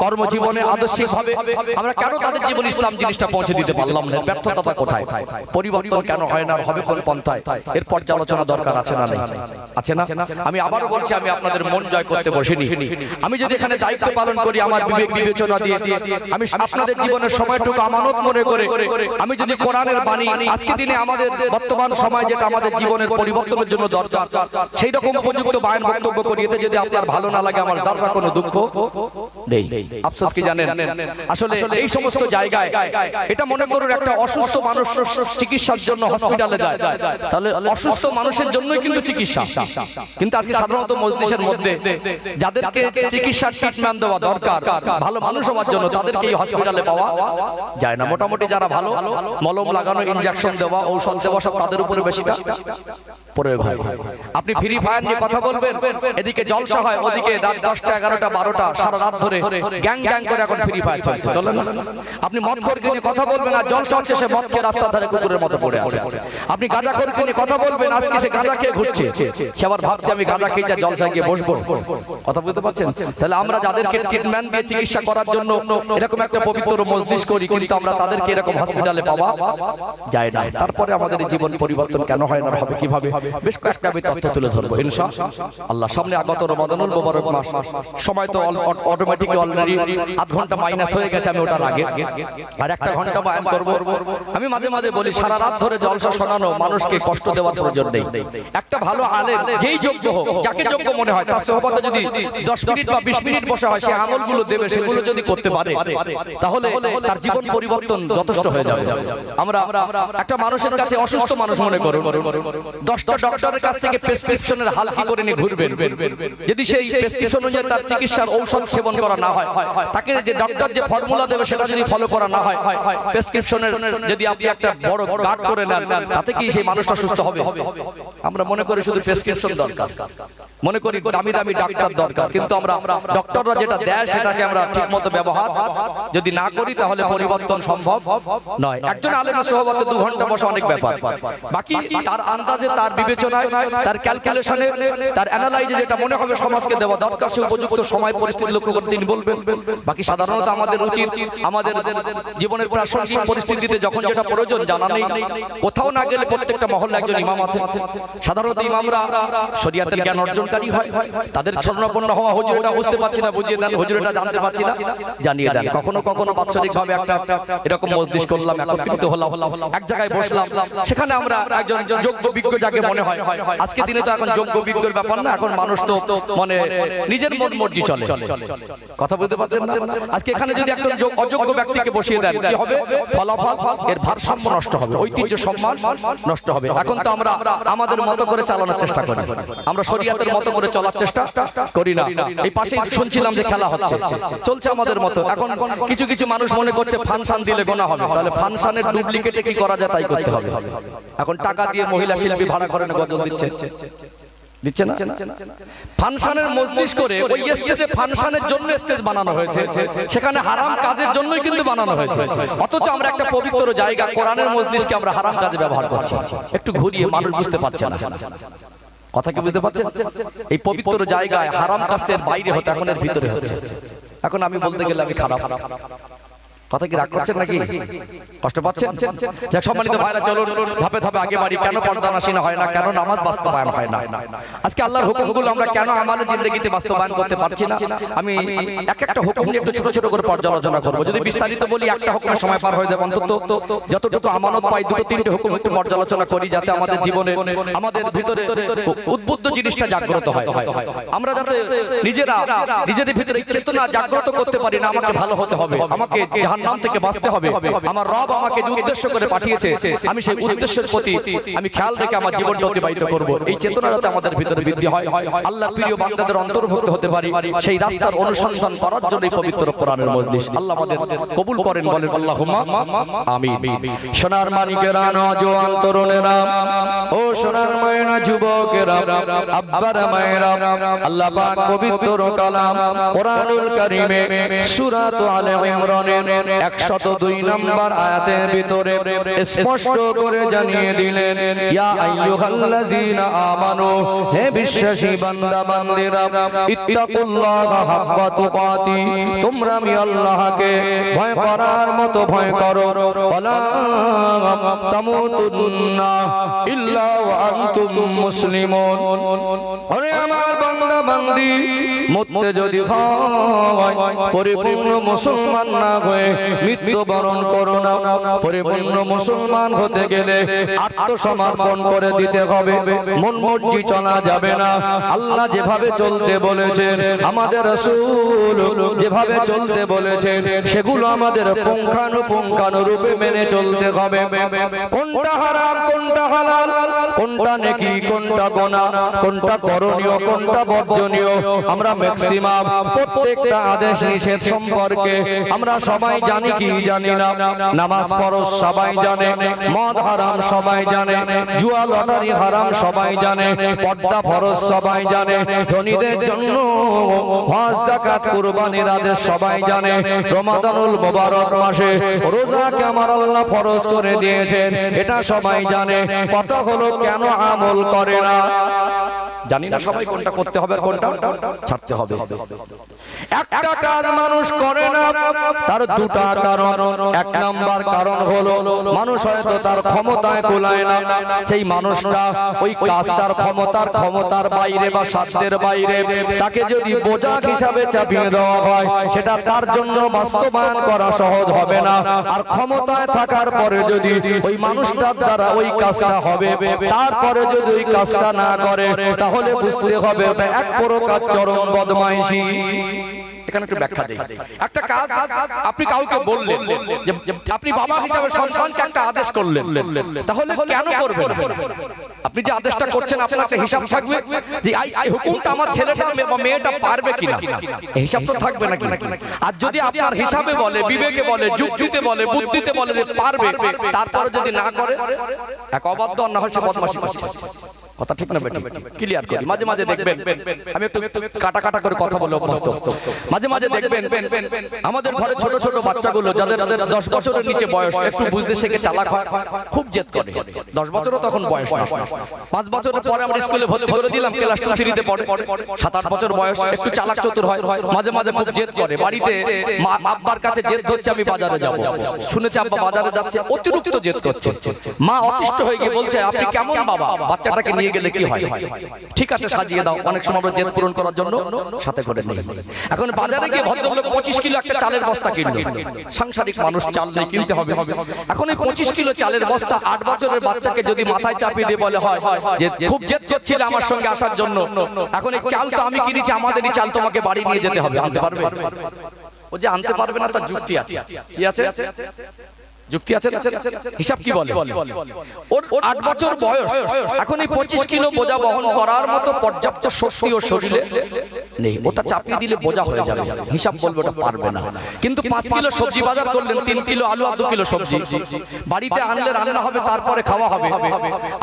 কর্মজীবনে, আদর্শিকভাবে আমরা কেন তাদের জীবন ইসলাম জিনিসটা পৌঁছে দিতে পারলাম না? ব্যর্থতা কোথায়? পরিবর্তন কেন হয় না, হবে কোন পন্থায়? এর পর্যালোচনা দরকার আছে না নেই? আছে না? আমি আবারও বলছি, আমি আপনাদের মন জয় করতে বসিনি। আমি যদি এখানে দায়িত্ব পালন করি আমার বিবেক বিবেচনা দিয়ে, আমি আপনাদের জীবনের সময়টুকু আমানত মনে করে, আমি যদি কোরআনের বাণী আজকে দিনে আমাদের বর্তমান সময় যেটা আমাদের জীবনের পরিবর্তনের জন্য দরকার, সেই রকম উপযুক্ত বায়ান বক্তব্য করি, এতে যদি আপনার ভালো না লাগে, আমার যারা কোনো দুঃখ নেই। আফসোস কি জানেন, আসলে এই সমস্ত জায়গায় এটা মনে করুন একটা অসুস্থ মানুষ চিকিৎসার জন্য হসপিটালে যায়, তাহলে অসুস্থ মানুষের জন্যই কিন্তু চিকিৎসা। কিন্তু আজকে সাধারণত মজলিসের মধ্যে যাদেরকে চিকিৎসার ট্রিটমেন্ট দেওয়া দরকার, ভালো মানুষ হওয়ার জন্য, তাদেরকে এই হসপিটালে পাওয়া যায় না। মোটামুটি যারা ভালো, মলম লাগানো, ইনজেকশন দেওয়া, ঔষধ দেওয়া, সব তাদের উপরে বেশিটা প্রয়োগ হয়। আপনি ফ্রি ফায়ার নিয়ে কথা বলবেন, এদিকে জলসা হয়, ওদিকে রাত 10টা 11টা 12টা সারা রাত ধরে গ্যাং গ্যাং করে এখন ফ্রি ফায়ার চলছে, চলে না? আপনি মদখোরকে নিয়ে কথা বলবেন, আর জলসা হচ্ছে, সে মদ খেয়ে রাস্তা ধারে কুকুরের মতো পড়ে আছে। আপনি গাঁজাখোরকে নিয়ে কথা বলবেন, আজকে সে গাঁজা খেয়ে ঘুরছে, সে আবার ভাবছে আমি গাঁজা খেয়ে জলসা গিয়ে বসবো। কথা বুঝতে পারছেন? তাহলে আমরা যাদেরকে ট্রিটমেন্ট দিয়ে চিকিৎসা করার জন্য এরকম একটা পবিত্র মজলিস করি, কিন্তু আমরা তাদেরকে এরকম হসপিটালে পাওয়া যায় না। তারপরে আমাদের জীবন পরিবর্তন কেন হয় না, হবে কিভাবে? বেশ কয়েকটা আমি তথ্য তুলে ধরবো ইনশাআল্লাহ। সামনে আগত রমাদানুল মুবারক মাস, সময় তো অটোমেটিক অলরেডি আধ ঘন্টা মাইনাস হয়ে গেছে, আমি ওটার আগে আর 1 ঘন্টা বয়ান করব। আমি মাঝে মাঝে বলি, সারা রাত ধরে জলসা শোনানো মানুষকে কষ্ট দেওয়ার প্রয়োজন নেই। একটা ভালো আলেম, যেই যোগ্য হোক, যাকে যোগ্য মনে হয়, তার সোহবতে যদি 10 মিনিট বা 20 মিনিট বসে হয়, সে আমলগুলো দেবে, সেগুলো যদি করতে পারে, তাহলে তার জীবন পরিবর্তন যথেষ্ট হয়ে যাবে। আমরা একটা মানুষের কাছে অসুস্থ মানুষ মনে করুন, 10টা ডক্টরের কাছ থেকে প্রেসক্রিপশনের হালকা করে নিয়ে ঘুরবেন, যদি সেই প্রেসক্রিপশন অনুযায়ী তার চিকিৎসার ঔষধ সেবন করা না হয়, তাকে যে ডক্টর যে ফর্মুলা দেবে সেটা যদি ফলো করা না হয়, প্রেসক্রিপশনের যদি আপনি একটা বড় গার্ড করে নেন, তাতে কি সেই মানুষটা সুস্থ হবে? আমরা মনে করি শুধু প্রেসক্রিপশন দরকার, মনে করি দামি দামি ডাক্তার দরকার, কিন্তু আমরা ডক্টররা যেটা দেয় সেটাকে আমরা ঠিকমতো ব্যবহার যদি না করি, তাহলে পরিবর্তন সম্ভব নয়। একজন আলেমের সোহবতে 2 ঘন্টা বসা অনেক ব্যাপার, বাকি তার আন্দাজে, তার বিবেচনায়, তার ক্যালকুলেশনে, তার অ্যানালাইজে যেটা মনে হবে সমাজকে দেওয়া দরকার, সে উপযুক্ত সময় পরিস্থিতি লক্ষ্য করে তিনি বলবেন। বাকি সাধারণত আমাদের উচিত আমাদের জীবনের প্রাসঙ্গিক পরিস্থিতিতে যখন যেটা প্রয়োজন জানা নেই, কোথাও না গেলে প্রত্যেকটা মহল্লা একজন ইমাম আছে। সাধারণত ইমামরা শরীয়তের জ্ঞান অর্জনকারী হয়, তাদের শরণাপন্ন হওয়া, হুজুর এটা বুঝতে পারছি না বুঝিয়ে দেন, হুজুর এটা জানতে পারছি না জানিয়ে দেন। কখনো কখনো বাৎসরিক ভাবে একটা এরকম মজলিস করলাম, একত্রিত হলাম, এক জায়গায় বসলাম, সেখানে আমরা একজন যোগ্য বিজ্ঞ যাকে মনে হয়, আজকে দিনে তো এখন যোগ্য বিজ্ঞের ব্যাপার না, এখন মানুষ তো মানে নিজের মন মর্জি চলে। কথা বলতে পারছেন না? আজকে এখানে যদি একজন অযোগ্য ব্যক্তিকে বসিয়ে দেন, কি হবে? ফলাফল এর ভারসাম্য নষ্ট হবে, ঐতিহ্য সম্মান নষ্ট হবে। এখন তো আমরা আমাদের মতো করে চালানোর চেষ্টা করি, আমরা শরীয়তের মতো করে চলার চেষ্টা করি না। এই পাশে শুনছিলাম যে খেলা হচ্ছে, চলছে আমাদের মতো। এখন কিছু কিছু মানুষ মনে করছে ফাংশন দিলে গোনা হবে, তাহলে ফাংশনের ডুপ্লিকেটে কি করা যায় তাই করতে হবে। এখন টাকা দিয়ে মহিলা শিল্পী ভাড়া করে গজল দিচ্ছে, দিচ্ছে না? ফাংশনের মজলিস করে ওই স্টেজে ফাংশনের জন্য স্টেজ বানানো হয়েছে, সেখানে হারাম কাজের জন্যই কিন্তু বানানো হয়েছে। অথচ আমরা একটা পবিত্র জায়গা কোরআনের মজলিসকে আমরা হারাম কাজে ব্যবহার করছি। একটু ঘুরিয়ে মানুষ বুঝতে পারছে না কথা, কি বুঝতে পারছেন? এই পবিত্র জায়গায় হারাম কাজের বাইরে হতে, এখন এর ভিতরে হচ্ছে। এখন আমি বলতে গেলে আমি খারাপ কথা, কি রাগ করছেন নাকি? কষ্ট পাচ্ছেন? যাক সম্মানিত ভাইরা, চলুন ধাপে ধাপে আগে বাড়ি। কেন পর্দা নাশিনা হয় না, কেন নামাজ বাস্তবায়ন হয় না, আজকে আল্লাহর হুকুমগুলো আমরা কেন আমাদের জিন্দেগিতে বাস্তবায়ন করতে পারছি না, আমি এক একটা হুকুম নিয়ে একটু ছোট ছোট করে পর্যালোচনা করবো। যদি বিস্তারিত বলি একটা হুকুমের সময় পার হয়ে যাবে। অন্তত যতটুকু আমানত পাই দুটো তিনটে হুকুম একটু পর্যালোচনা করি, যাতে আমাদের জীবনে আমাদের ভিতরে উদ্বুদ্ধ জিনিসটা জাগ্রত হয়। আমরা যাতে নিজেরা নিজেদের ভিতরে চেতনা জাগ্রত করতে পারি না, আমাকে ভালো হতে হবে, আমাকে নাম থেকে বাঁচতে হবে, আমার রব আমাকে যে উদ্দেশ্য করে পাঠিয়েছে আমি সেই উদ্দেশ্যের প্রতি আমি খেয়াল রেখে আমার জীবনটা অতিবাহিত করব। এই চেতনা যাতে আমাদের ভিতরে বৃদ্ধি হয়, আল্লাহর প্রিয় বান্দাদের অন্তর্ভুক্ত হতে পারি, সেই রাস্তার অনুসন্ধান করার জন্য এই পবিত্র কোরআনের মজলিস আল্লাহ আমাদের কবুল করেন, বলেন আল্লাহুম্মা আমিন। সোনার মানিকেরা, নওজোয়ান তরুণেরা, ও সোনার মায়েরা, যুবকেরা, আব্বারা মায়েরা, আল্লাহ পাক পবিত্র কালাম কোরআনুল কারীমে সূরা আলে ইমরানের 102 নম্বর আয়াতের ভিতরে স্পষ্ট করে জানিয়ে দিলেন, ইয়া আইয়ুহাল্লাযীনা আমানু, হে বিশ্বাসী বান্দা বান্দীরা, ইত্তাকুল্লাহা হাক্কা তুকাতি, তোমরা আমি আল্লাহকে ভয় করার মতো ভয় করো, ওয়ালা তামুতুন্না ইল্লা ওয়া আনতুম মুসলিমুন। ওরে আমার বান্দা বান্দী, মরতে যদি হয় পরিপূর্ণ মুসলমান না হয়ে মৃত্যুবরণ করো না। পরিপূর্ণ মুসলমান হতে গেলে আত্মসমর্পণ করে দিতে হবে, মন মর্জি চলা যাবে না। আল্লাহ যেভাবে চলতে বলেছেন, আমাদের রাসূল যেভাবে চলতে বলেছেন, সেগুলো আমাদের পুঙ্খানুপুঙ্খানুরূপে মেনে চলতে হবে। কোনটা হারাম, কোনটা হালাল, কোনটা নেকি, কোনটা গুনাহ, কোনটা করণীয়, কোনটা বর্জনীয়, আমরা ম্যাক্সিমাম প্রত্যেকটা আদেশ নিষেধ সম্পর্কে আমরা সবাই জানি কি জানি না। নামাজ ফরজ সবাই জানে, মদ হারাম সবাই জানে, জুয়া লটারি হারাম সবাই জানে, পর্দা ফরজ সবাই জানে, ধনীদের জন্য হজ যাকাত কুরবানির আদেশ সবাই জানে, রমাদানুল মুবারক মাসে রোজাকে আমার আল্লাহ ফরজ করে দিয়েছেন এটা সবাই জানে। কথা হলো কেন আমল করে না? জানি না সবাই কোনটা করতে হবে আর কোনটা ছাড়তে হবে। একটা কাজ মানুষ করে না, তার দুটা কারণ। এক নাম্বার কারণ হলো মানুষ হয়তো তার ক্ষমতায় কুলায় না, সেই মানুষটা ওই কাজ তার ক্ষমতার বাইরে বা সাধ্যের বাইরে, তাকে যদি বোঝা হিসাবে চাপিয়ে দেওয়া হয় সেটা তার জন্য বাস্তবায়ন করা সহজ হবে না। আর ক্ষমতায় থাকার পরে যদি ওই মানুষটার দ্বারা ওই কাজটা হবে, তারপরে যদি ওই কাজটা না করে, তাহলে বুঝতে হবে এক প্রকার চরম বদমাইশি। এখানে একটু ব্যাখ্যা দেই। একটা কাজ আপনি কাউকে বললেন, যে আপনি বাবা হিসাবে সন্তানকে একটা আদেশ করলেন, তাহলে কেন করবেন? আপনি যে আদেশটা করছেন আপনার একটা হিসাব থাকবে যে এই হুকুমটা আমার ছেলেটা বা মেয়েটা পারবে কিনা, এই হিসাব তো থাকবে নাকি? আর যদি আপনার হিসাবে বলে, বিবেকে বলে, যুক্তিতে বলে, বুদ্ধিতে বলে যে পারবে, তারপরে যদি না করে, এক অবাধ্য অন্য হয় সে বদমাশি করছে। কথা ঠিক না বেটি? ক্লিয়ার করি। মাঝে মাঝে দেখবেন, আমি একটু কাটা কাটা করে কথা বলে অভ্যস্ত, মাঝে মাঝে দেখবেন আমাদের ঘরে ছোট ছোট বাচ্চাগুলো যাদের 10 বছরের নিচে বয়স, একটু বুঝতে শিখে চালাক হয়, খুব জেদ করে। 10 বছরও তখন বয়স না, 5 বছরের পরে আমরা স্কুলে ভর্তি করে দিলাম, ক্লাস 2-3 তে পড়ে, 7-8 বছর বয়স, একটু চালাক চতুর হয়, মাঝে মাঝে খুব জেদ করে। বাড়িতে আব্বার কাছে জেদ ধরছে আমি বাজারে যাব, শুনেছে আব্বা বাজারে যাচ্ছে, অতিরিক্ত জেদ করছে। মা অতিষ্ঠ হয়ে গিয়ে বলছে আপনি কেমন বাবা, বাচ্চাটাকে নিয়ে গেলে কি হয়? ঠিক আছে সাজিয়ে দাও। অনেক সময় আমরা জেদ পূরণ করার জন্য সাথে করে নেই। এখন বাজারে গিয়ে ভদ্রলোক 25 কিলো একটা চালের বস্তা কিনলো, সাংসারিক মানুষ, চাল নেই, কিনতে হবে। এখন এই 25 কিলো চালের বস্তা 8 বছরের বাচ্চাকে যদি মাথায় চাপিয়ে দিয়ে বলে হয় যে খুব জেদ করছিল আমার সঙ্গে আসার জন্য, এখন এই চাল তো আমি কিনেছি, আমাদেরই চাল তোমাকে বাড়ি নিয়ে যেতে হবে, আনতে পারবে? ও যে আনতে পারবে না তার যুক্তি আছে। কি আছে? যুক্তি আছে? হিসাব কি বলে? ওর 8 বছর বয়স, এখন এই 25 কিলো বোঝা বহন করার মতো পর্যাপ্ত শক্তি ও শরীরে নেই। ওটা চাপিয়ে দিলে বোঝা হয়ে যাবে, হিসাব বলবে ওটা পারবে না। কিন্তু 5 কিলো সবজি বাজার করলেন, 3 কিলো আলু আর 2 কিলো সবজি বাড়িতে আনলে রান্না হবে, তারপরে খাওয়া হবে।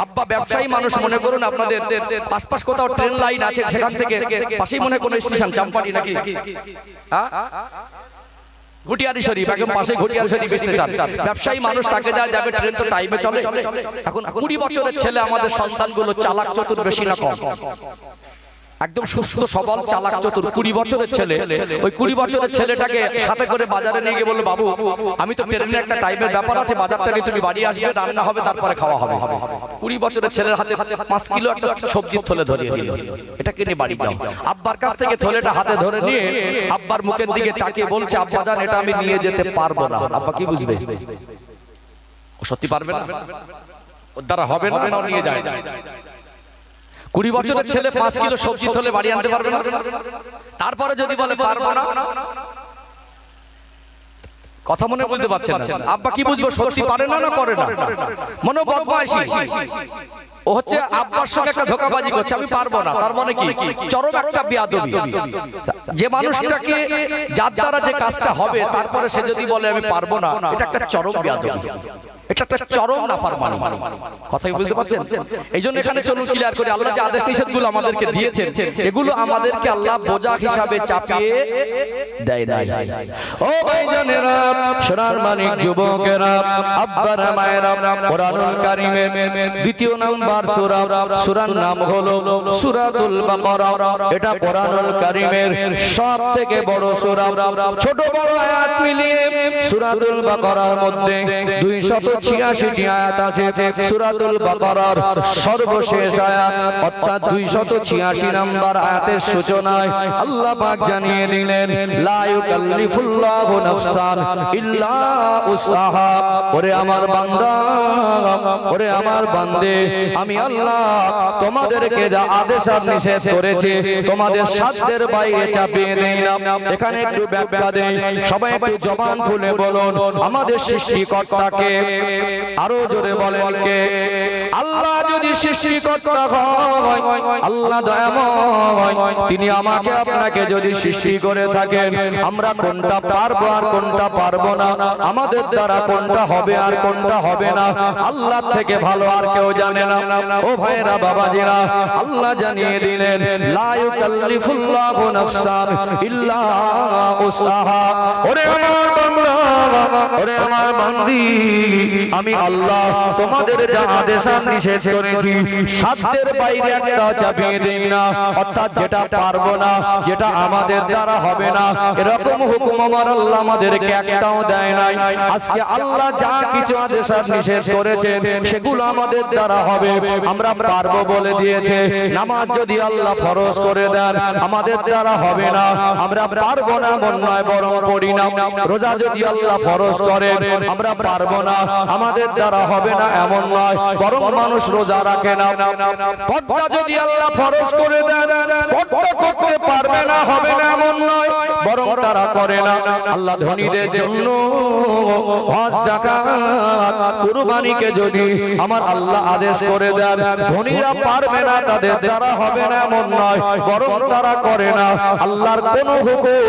আব্বা ব্যবসায়ী মানুষ, মনে করুন আপনাদের আশপাশ কোথাও ট্রেন লাইন আছে, সেখান থেকে পাশেই মনে কোনো স্টেশন, চাম্পাটি নাকি ঘটিয়ারি শরীফ, একদম পাশে ঘটিয়ারি শরীফ স্টেশন। ব্যবসায়ী মানুষ, তাকে যা যাবে, ট্রেন তো টাইমে চলে। এখন 20 বছরের ছেলে, আমাদের সন্তানগুলো চালাক চতুর বেশি না কম? একদম সুস্থ সবল চালাক চতুর 20 বছরের ছেলে। ওই 20 বছরের ছেলেটাকে সাথে করে বাজারে নিয়ে গিয়ে বললো, বাবু আমি তো ট্রেনের একটা টাইমের ব্যাপার আছে, বাজার থেকে তুমি বাড়ি আসবে, রান্না হবে, তারপরে খাওয়া হবে। 20 বছরের ছেলের হাতে 5 কিলো একটা সবজির থলে ধরিয়ে দিল, এটা কিনে বাড়ি যাও। আব্বার কাছ থেকে থলেটা হাতে ধরে নিয়ে আব্বার মুখের দিকে তাকিয়ে বলছে, আব্বা জান এটা আমি নিয়ে যেতে পারবো না। আব্বা কি বুঝবে? ও সত্যি পারবে না, ওর দ্বারা হবে না, ও নিয়ে যায়। 20 বছরের ছেলে 5 কিলো সবজি থলে বাড়ি আনতে পারবে না। তারপরে যদি বলে পারবো না, কথা মনে বলতে পারছেন না, আব্বা কি বুঝবো? সত্যি পারে না, না করে না, মনে বদমাইশি। ও হচ্ছে আব্বার সঙ্গে একটা ধোঁকাবাজি করছে, আমি পারবো না, তার মানে কি? চরম একটা বেয়াদবি। যে মানুষটাকে, যার দ্বারা যে কাজটা হবে, তারপরে সে যদি বলে আমি পারবো না, এটা একটা চরম বেয়াদবি, এটা একটা চরম নাফরমানি। কথাই বুঝতে পারছেন? এই জন্য এখানে চলুন ক্লিয়ার করে, আল্লাহ যে আদেশ নিষেধগুলো আমাদেরকে দিয়েছেন, এগুলো আমাদেরকে আল্লাহ বোঝা হিসাবে চাপিয়ে দেয় নাই। ও ভাইজানেরা, সোনার মানিক যুবকেরা, আব্বারা মায়েরা, কোরআনুল কারীমের 2 নম্বর সূরা, সূরার নাম হলো সূরাতুল বাকারা। এটা কোরআনুল কারীমের সবথেকে বড় সূরা। ছোট বড় আয়াত মিলিয়ে সূরাতুল বাকারার মধ্যে 286টি আয়াত আছে। সূরাতুল বাকারার সর্বশেষ আয়াত অর্থাৎ 286 নম্বর আয়াতের সূচনায় আল্লাহ পাক জানিয়ে দিলেন, লা ইউকাল্লিফুল্লাহু নাফসান ইল্লা উসআহা। ওরে আমার বান্দা, ওরে আমার বান্দে, আমি আল্লাহ তোমাদেরকে যা আদেশ আর নিষেধ করেছে, তোমাদের সাধ্যের বাইরে চাপিয়ে দেই না। এখানে একটু ব্যাখ্যা দেই, সবাই একটু জবান খুলে বলুন, আমাদের সৃষ্টিকর্তাকে আরো জোরে বলেন কে? আল্লাহ যদি সৃষ্টিকর্তা হয়, আল্লাহ দয়াময়, তিনি আমাকে আপনাকে যদি সৃষ্টি করে থাকেন, আমরা কোনটা পারবো আর কোনটা পারবো না, আমাদের দ্বারা কোনটা হবে আর কোনটা হবে না, আল্লাহ থেকে ভালো আর কেউ জানে না। ও ভাইরা, বাবাজিরা, আল্লাহ জানিয়ে দিলেন, লা ইউকাল্লিফুল্লাহু নাফসান ইল্লা উসআহা। ওরে আমার বান্দা, ওরে আমার বান্দি, আমি আল্লাহ তোমাদের যা আদেশ আর নিষেধ করেছি, সাধ্যের বাইরে একটা চাপিয়ে দেই না। অর্থাৎ যেটা পারবো না, যেটা আমাদের দ্বারা হবে না, এরকম হুকুম আমার আল্লাহ আমাদেরকে একটাও দেয় নাই। আজকে আল্লাহ যা কিছু আদেশ আর নিষেধ করেছেন, সেগুলো আমাদের দ্বারা হবে, আমরা পারবো বলে দিয়েছে। নামাজ যদি আল্লাহ ফরজ করে দেন, আমাদের দ্বারা হবে না, আমরা পারবো না মন নয়, বরং পড়ি না। রোজা যদি আল্লাহ ফরজ করেন, আমরা পারবো না, আমাদের দ্বারা হবে না এমন নয়, বরং মানুষ রোজা রাখে না। পর্দা যদি আল্লাহ ফরজ করে দেন, পর্দা করতে পারবে না, হবে না এমন নয়, বরং তারা করে না। আল্লাহ ধনীদের জন্য হজ, যাকাত, কুরবানিকে যদি আমার আল্লাহ আদেশ করে দেন, ধনীরা পারবে না, তাদের দ্বারা হবে না এমন নয়, বরং তারা করে না। আল্লাহর কোন হুকুম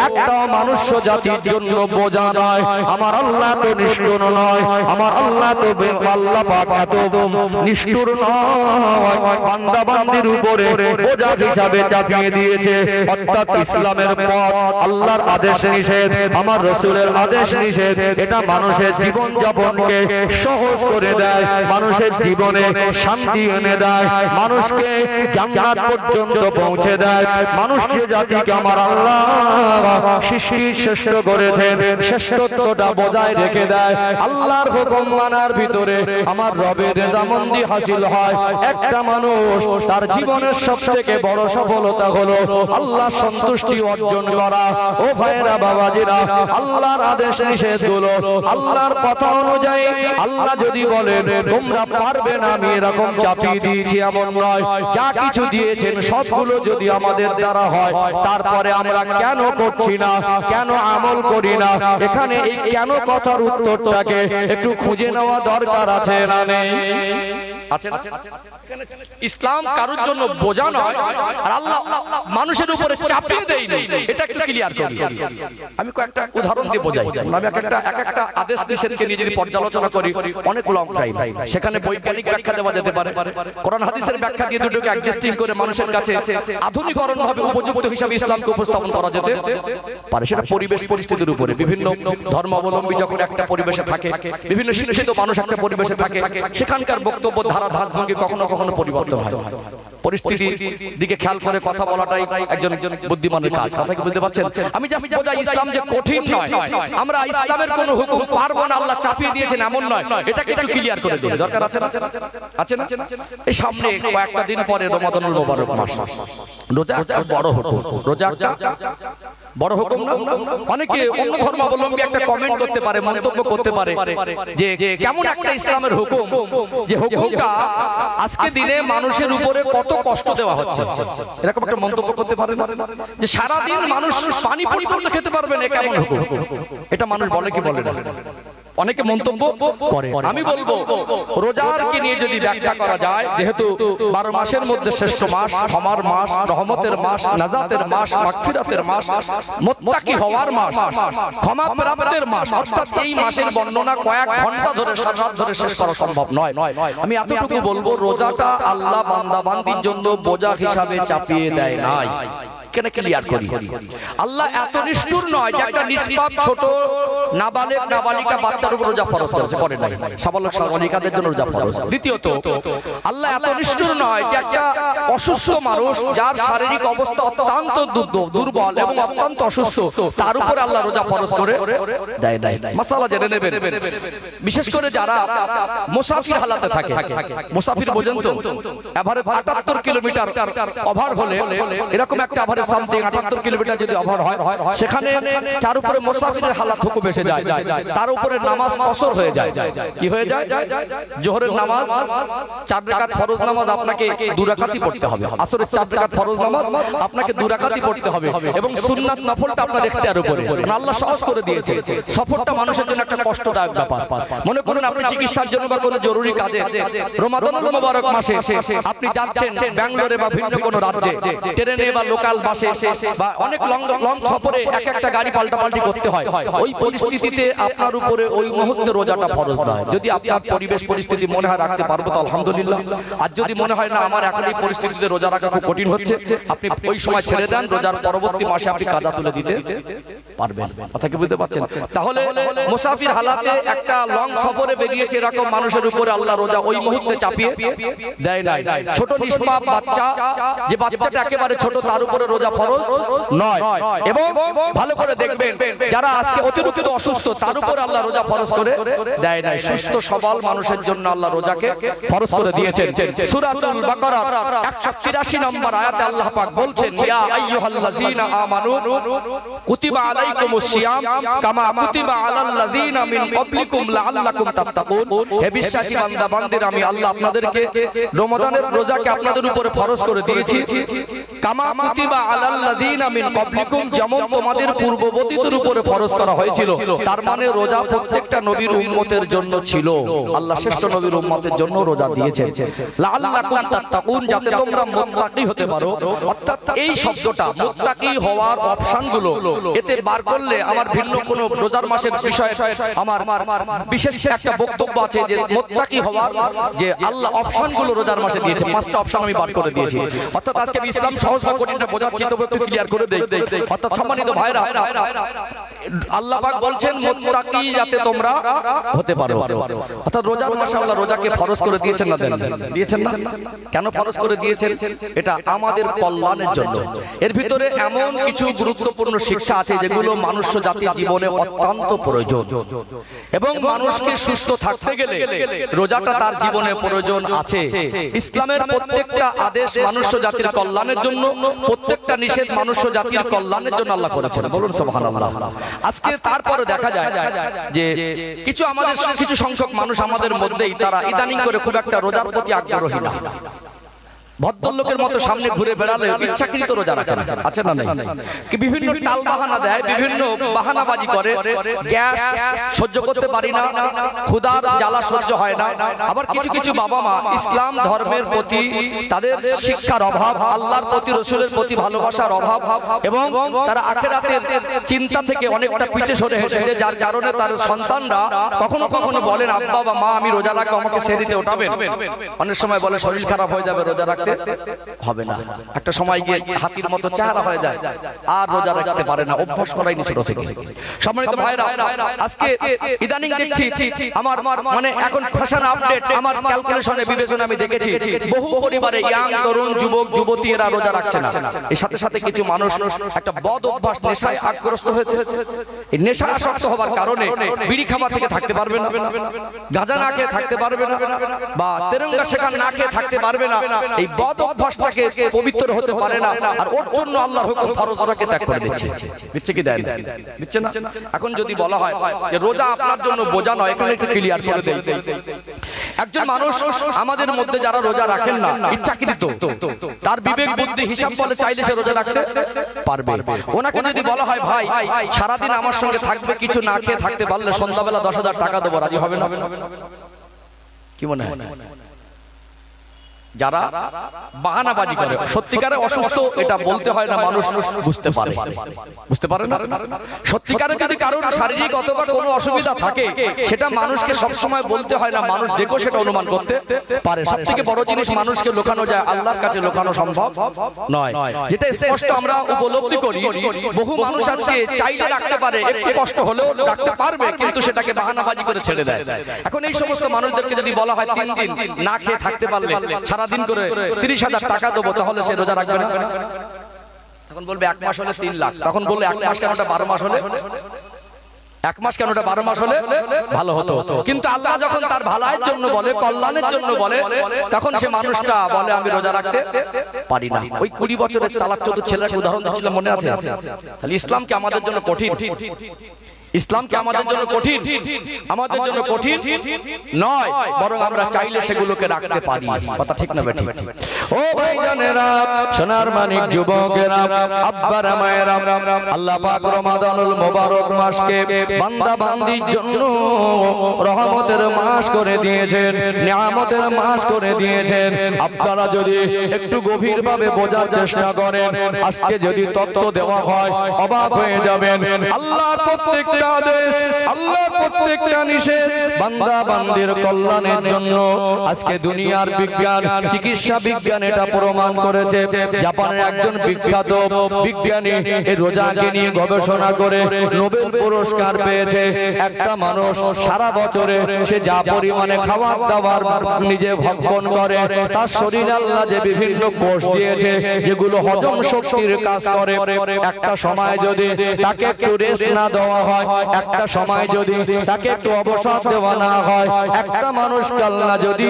একটা মানুষ্য জাতির জন্য বোঝা নয়। আমার আল্লাহ তো নিষ্ঠুর নয়, আমার আল্লাহ তো আল্লাহ পাক এত নিষ্ঠুর নয়, বান্দা বান্দির উপরে বোঝা হিসাবে চাপিয়ে দিয়েছে। অর্থাৎ ইসলামের পথ, আল্লাহর আদেশ নিষেধ, আমার রাসূলের আদেশ নিষেধ, এটা মানুষের জীবন যাপনকে সহজ করে দেয়, মানুষের জীবনে শান্তি এনে দেয়, মানুষকে জান্নাত পর্যন্ত পৌঁছে দেয়। মানুষকে জাতিকে আমার আল্লাহ সৃষ্টি শ্রেষ্ঠ করেছেন, শ্রেষ্ঠত্বটা বজায় রেখে দেয়। আল্লাহর হুকুম মানার ভিতরে আমার রবের রেজামন্দি হাসিল হয়। একটা মানুষ তার জীবনের সবথেকে বড় সফলতা হলো আল্লাহ সন্তুষ্টি অর্জন করা। ও ভাইরা বাবাজিরা, আল্লাহর আদেশ নিষেধগুলো আল্লাহর কথা অনুযায়ী আল্লাহ যদি বলেন তোমরা পারবে না, আমি এরকম চাপিয়ে দিয়েছি এমন নয়। যা কিছু দিয়েছেন সবগুলো যদি আমাদের দ্বারা হয়, তারপরে আমরা কেন করছি না, কেন আমল করি না? এখানে এই কেন কথার উত্তরটাকে একটু খুঁজে নেওয়া দরকার আছে না নেই? ইসলাম কারোর জন্য বোঝা নয়, আর আল্লাহ মানুষের উপরে চাপিয়ে দেয়নি, এটা একটু ক্লিয়ার করি। আমি কয়েকটা উদাহরণ দিয়ে বোঝাই। আমি একটা আদেশ নিষেধকে নিয়ে যদি পর্যালোচনা করি অনেক লং টাইম, সেখানে বৈজ্ঞানিক ব্যাখ্যা দেওয়া যেতে পারে, কোরআন হাদিসের ব্যাখ্যা দিয়ে দুটোকে অ্যাডজাস্টিং করে মানুষের কাছে আধুনিকরণ ভাবে উপযুক্ত হিসাবে ইসলামকে উপস্থাপন করা যেতে পারে। সেটা পরিবেশ পরিস্থিতির উপরে, বিভিন্ন ধর্মাবলম্বী যখন একটা পরিবেশে থাকে, বিভিন্ন শিক্ষিত মানুষ একটা পরিবেশে থাকে, সেখানকার বক্তব্য ধারা ধারভঙ্গি কখনো কখনো পরিবর্তন হয়। পরিস্থিতির দিকে খেয়াল করে কথা বলাটাই একজন বুদ্ধিমানের কাজ। কথা কি বুঝতে পারছেন? আমি জাস্ট বোঝাই ইসলাম যে কঠিন নয়, আমরা ইসলামের কোনো হুকুম পারবো না, আল্লাহ চাপিয়ে দিয়েছেন এমন নয়, এটাকে একটু ক্লিয়ার করে দিতে দরকার আছে না? আছে না? এই সামনে কয়েকটা দিন পরে রমাদানুল মুবারক মাস, রোজা বড় হুকুম, রোজা বড় হুকুম না? অনেকে অন্য ধর্মাবলম্বী একটা কমেন্ট করতে পারে, মন্তব্য করতে পারে যে কেমন একটা ইসলামের হুকুম, যে হুকুমটা আজকে দিনে মানুষের উপরে কত কষ্ট দেওয়া হচ্ছে, এরকম একটা মন্তব্য করতে পারে না? যে সারা দিন মানুষ পানি পর্যন্ত খেতে পারবে না, কেমন হুকুম? এটা মানুষ বলে কি বলে না? অনেকে মন্তব্য করে। আমি বলবো রোজাকে নিয়ে যদি ব্যাখ্যা করা যায়, যেহেতু 12 মাসের মধ্যে শ্রেষ্ঠ মাস, ক্ষমার মাস, রহমতের মাস, নাজাতের মাস, মাগফিরাতের মাস, মুত্তাকি হওয়ার মাস, ক্ষমা প্রাপ্তির মাস, অর্থাৎ এই মাসের বর্ণনা কয়েক ঘন্টা ধরে সারা রাত ধরে শেষ করা সম্ভব নয়। আমি এতটুকু বলবো, রোজাটা আল্লাহ বান্দা বান্দির জন্য বোঝা হিসাবে চাপিয়ে দেয় নাই। কেন ক্লিয়ার করি? আল্লাহ এত নিষ্ঠুর নয় যে একটা নিষ্পাপ ছোট নাবালেগ নাবালিকা বাচ্চার উপর রোজা ফরজ করেছে, করে নাই। সাবালক সাবালিকাদের জন্য রোজা ফরজ। দ্বিতীয়ত, আল্লাহ এত নিষ্ঠুর নয় যে একটা অসুস্থ মানুষ যার শারীরিক অবস্থা অত্যন্ত দুর্বল এবং অত্যন্ত অসুস্থ, তার উপর আল্লাহ রোজা ফরজ করে দেয় নাই। মাসালা জেনে নেবেন। বিশেষ করে যারা মুসাফির হালাতে থাকে, মুসাফির বোঝেন তো, এভারেজ 78 কিলোমিটার ওভার হলে, এরকম একটা এভারেজ সামথিং 78 কিলোমিটার যদি ওভার হয়, সেখানে তার উপরে মুসাফিরের হালাত হুকুম এসে যায়, তার উপরে নামাজ কসর হয়ে যায়। কি হয়ে যায়? জোহরের নামাজ 4 রাকাত ফরজ নামাজ আপনাকে 2 রাকাতই পড়তে হবে, আসরের 4 রাকাত ফরজ নামাজ আপনাকে 2 রাকাতই পড়তে হবে, এবং সুন্নাত নফলটা আপনার ইখতিয়ারের উপরে। আল্লাহ সহজ করে দিয়েছে। সফরটা মানুষের জন্য একটা কষ্টদায়ক ব্যাপার। মনে করুন আপনি চিকিৎসার জন্য বা কোনো জরুরি কাজে রমাদানুল মুবারক মাসে আপনি যাচ্ছেন ব্যাঙ্গালোরে বা ভিন্ন কোনো রাজ্যে, ট্রেনে বা লোকাল বাসে বা অনেক লং সফরে এক একটা গাড়ি পাল্টাপাল্টি করতে হয়। ওই পরিস্থিতিতে আপনার উপরে ওই মুহূর্তে রোজাটা ফরজ নয়। যদি আপনার পরিবেশ পরিস্থিতি মনে হয় রাখতে পারবো তো আলহামদুলিল্লাহ, আর যদি মনে হয় না আমার এখন এই পরিস্থিতিতে রোজা রাখা খুব কঠিন হচ্ছে, আপনি ওই সময় ছেড়ে দেন, রোজার পরবর্তী মাসে আপনি কাজা তুলে দিতে পারবেন। কথা কি বুঝতে পারছেন? তাহলে মুসাফির হালাতে একটা লং সফরে বেরিয়েছে এরকম মানুষের উপরে আল্লাহ রোজা ওই মুহূর্তে চাপিয়ে দেয় নাই। ছোট নিষ্পাপ বাচ্চা, যে বাচ্চাটা একেবারে ছোট, তার উপরে রোজা ফরজ নয়। এবং ভালো করে দেখবেন, যারা আজকে অতিরিক্ত অসুস্থ, তার উপর আল্লাহ রোজা ফরজ করে দেয় নাই। সুস্থ সবল মানুষের জন্য আল্লাহ রোজাকে ফরজ করে দিয়েছেন। সূরাতুল বাকারা 183 নম্বর আয়াতে আল্লাহ পাক বলছেন, ইয়া আইয়ুহাল্লাযীনা আমানু কুতিবা আলাইকুমুস সিয়াম কামা কুতিবা আলাল লাযীনা মিন ক্বাবলিকুম লাআল্লাকুম তাত্তাকুন। হে বিশ্বাসী বান্দা বান্দিরা, আমি আল্লাহ আপনাদেরকে রমাদানের রোজাকে আপনাদের উপরে ফরজ করে দিয়েছি, কামা কুতিবা আলাল লাযীনা মিন ক্বাবলিকুম, যেমন তোমাদের পূর্ববর্তীদের উপরে ফরজ করা হয়েছিল। তার মানে রোজা প্রত্যেকটা নবীর উম্মতের জন্য ছিল। আল্লাহ শ্রেষ্ঠ নবীর উম্মতের জন্য রোজা দিয়েছেন, লাআল্লাকুম তাত্তাকুন, যাতে তোমরা মুত্তাকি হতে পারো। অর্থাৎ এই শব্দটা মুত্তাকি হওয়ার অপশনগুলো এতে বার করলে আমার ভিন্ন কোনো রোজার মাসের বিষয়ে আমার বিশেষ একটা বক্তব্য আছে, যে মুত্তাকি হওয়ার যে আল্লাহ অপশনগুলো রোজার মাসে দিয়েছে, 5টা অপশন আমি বার করে দিয়েছি। অর্থাৎ আজকে ইসলাম সহজ বা কঠিনটা বোঝাচ্ছি, তবে একটু ক্লিয়ার করে দেই। অর্থাৎ সম্মানিত ভাইরা, আল্লাহ পাক বলছেন মুত্তাকি যাতে তোমরা হতে পারো। অর্থাৎ রোজার মাসে আল্লাহ রোজাকে ফরজ করে দিয়েছেন না দিয়েছেন না? কেন ফরজ করে দিয়েছেন? এটা আমাদের কল্যাণের জন্য। এর ভিতরে এমন কিছু গুরুত্বপূর্ণ শিক্ষা আছে যেগুলো মানুষ জাতির জীবনে অত্যন্ত প্রয়োজন, এবং মানুষকে সুস্থ থাকতে গেলে রোজাটা তার জীবনে প্রয়োজন আছে। ইসলামের প্রত্যেকটা আদেশ মানুষ জাতির কল্যাণের জন্য, প্রত্যেকটা নিষেধ মানুষ জাতির কল্যাণের জন্য আল্লাহ করেছেন। বলুন সুবহানাল্লাহ। আজকে তারপরে দেখা যায় যে কিছু সংখ্যক মানুষ আমাদের মধ্যেই তারা ইদানিং করে খুব একটা রোজার প্রতি আগ্রহী না। ভদ্রলোকের মতো সামনে ঘুরে বেড়ালে ইচ্ছাকৃত রোজা রাখে না, আছে না নাই? কি বিভিন্ন টাল বাহানা দেয়, বিভিন্ন বাহানাবাজি করে। গ্যাস সহ্য করতে পারি না, ক্ষুধার জ্বালা সহ্য হয় না। আবার কিছু কিছু বাবা মা ইসলাম ধর্মের প্রতি তাদের শিক্ষার অভাব, আল্লাহর প্রতি রসুলের প্রতি ভালোবাসার অভাব, এবং তারা আখিরাতের চিন্তা থেকে অনেকটা পিছে সরে এসেছে, যার কারণে তার সন্তানরা কখনো কখনো বলেন আব্বা বা মা আমি রোজা রাখবো, আমাকে সেদিতে ওঠাবেন। অনেক সময় বলে শরীর খারাপ হয়ে যাবে, রোজা রাখতে হবে না। একটা সময় গিয়ে হাতির মতো চেহারা হয়ে যায়, আর রোজা রাখতে পারে না, অভ্যাস করাইনি ছোট থেকে। সম্মানিত ভাইরা, আজকে ইদানিং দেখছি আমার মানে এখন ফ্যাশন আপডেট, আমার ক্যালকুলেশনে বিবেচনা আমি দেখেছি বহু পরিবারে ইয়াং তরুণ যুবক যুবতী এরা রোজা রাখছে না। এর সাথে সাথে কিছু মানুষ একটা বদ অভ্যাস নেশায় আগ্রস্ত হয়েছে। এই নেশা আসক্ত হওয়ার কারণে বিড়ি খাবার থেকে থাকতে পারবে না, গাঁজা না খেয়ে থাকতে পারবে না, বা তেরঙ্গা শেখান না খেয়ে থাকতে পারবে না। এই বদ অভ্যাসটাকে পবিত্র হতে পারে না, আর ওর জন্য আল্লাহর হুকুম ফরজ রোজাকে ত্যাগ করে দিচ্ছে কি দেয়? দিচ্ছে না? এখন যদি বলা হয় যে রোজা আপনার জন্য বোঝা নয়, এখানে একটু ক্লিয়ার করে দেই। একজন মানুষ আমাদের মধ্যে যারা রোজা রাখেন না ইচ্ছাকৃত, তার বিবেক বুদ্ধি হিসাব বলে চাইলে সে রোজা রাখতে পারবে। ওনাকে যদি বলা হয় ভাই সারাদিন আমার সঙ্গে থাকবে, কিছু না খেয়ে থাকতে পারলে সন্ধ্যাবেলা 10,000 টাকা দেবো, রাজি হবে না? কি মনে হয়? যারা বাহানাবাজি করে, সত্যিকারে অসুস্থ এটা বলতে হয় না, মানুষ বুঝতে পারে, বুঝতে পারে না? সত্যিকারে যদি কারোর শারীরিক অথবা কোনো অসুবিধা থাকে সেটা মানুষকে সবসময় বলতে হয় না, মানুষ দেখো সেটা অনুমান করতে পারে। সবথেকে বড় জিনিস মানুষকে লুকানো যায়, আল্লাহর কাছে লুকানো সম্ভব নয়। যেটা স্পষ্ট আমরা উপলব্ধি করি, বহু মানুষ আজকে চাইলে রাখতে পারে, একটু কষ্ট হলেও রাখতে পারবে, কিন্তু সেটাকে বাহানাবাজি করে ছেড়ে দেয়। এখন এই সমস্ত মানুষদেরকে যদি বলা হয় 3 দিন না খেয়ে থাকতে পারলে সারাদিন করে 30,000 টাকা দেবো, তাহলে সে রোজা রাখবে না? তখন বলবে 1 মাস হলে 3 লাখ। তখন বললে 1 মাস কেন, 12 মাস হলে 1 মাস কেন, 12 মাস হলে ভালো হতো। কিন্তু আল্লাহ যখন তার ভালোর জন্য বলে, কল্যাণের জন্য বলে, তখন সে মানুষটা বলে আমি রোজা রাখতে পারি না। ওই 20 বছরের চালাক চতুর ছেলের উদাহরণ দিয়েছিলাম, মনে আছে? তাহলে ইসলাম কি আমাদের জন্য কঠিন? ইসলাম কি আমাদের জন্য কঠিন? আমাদের জন্য কঠিন নয়, বরং আমরা চাইলে সেগুলোকে রাখতে পারি। কথা ঠিক না বেঠিক? ও ভাইজানেরা, সোনার মানিক যুবকেরা, আব্বারা মায়েরা, আল্লাহ পাক রমাদানুল মুবারক মাসকে বান্দা বান্দির জন্য রহমতের মাস করে দিয়েছেন, নিয়ামতের মাস করে দিয়েছেন। আপনারা যদি একটু গভীরভাবে বোঝার চেষ্টা করেন, আজকে যদি তত্ত্ব দেওয়া হয় অবাক হয়ে যাবেন। আল্লাহর প্রত্যেকটা আদেশ, আল্লাহর প্রত্যেকটা নিষেধ বান্দা বান্দির কল্যাণের জন্য। আজকে দুনিয়ার বিজ্ঞান, চিকিৎসা বিজ্ঞান এটা প্রমাণ করেছে। জাপানের একজন বিখ্যাত বিজ্ঞানী এই রোজাকে নিয়ে গবেষণা করে নোবেল পুরস্কার পেয়েছে। একটা মানুষ সারা বছরে সে যা পরিমাণে খাবার দাবার নিজে ভক্ষণ করে, তার শরীরে আল্লাহ যে বিভিন্ন কোষ দিয়েছে যেগুলো হজম শক্তির কাজ করে, একটা সময় যদি তাকে একটু রেস্ট না দেওয়া হয়, একটা সময় যদি তাকে একটু অবসর দেওয়া না হয়, একটা মানুষকে আল্লাহ যদি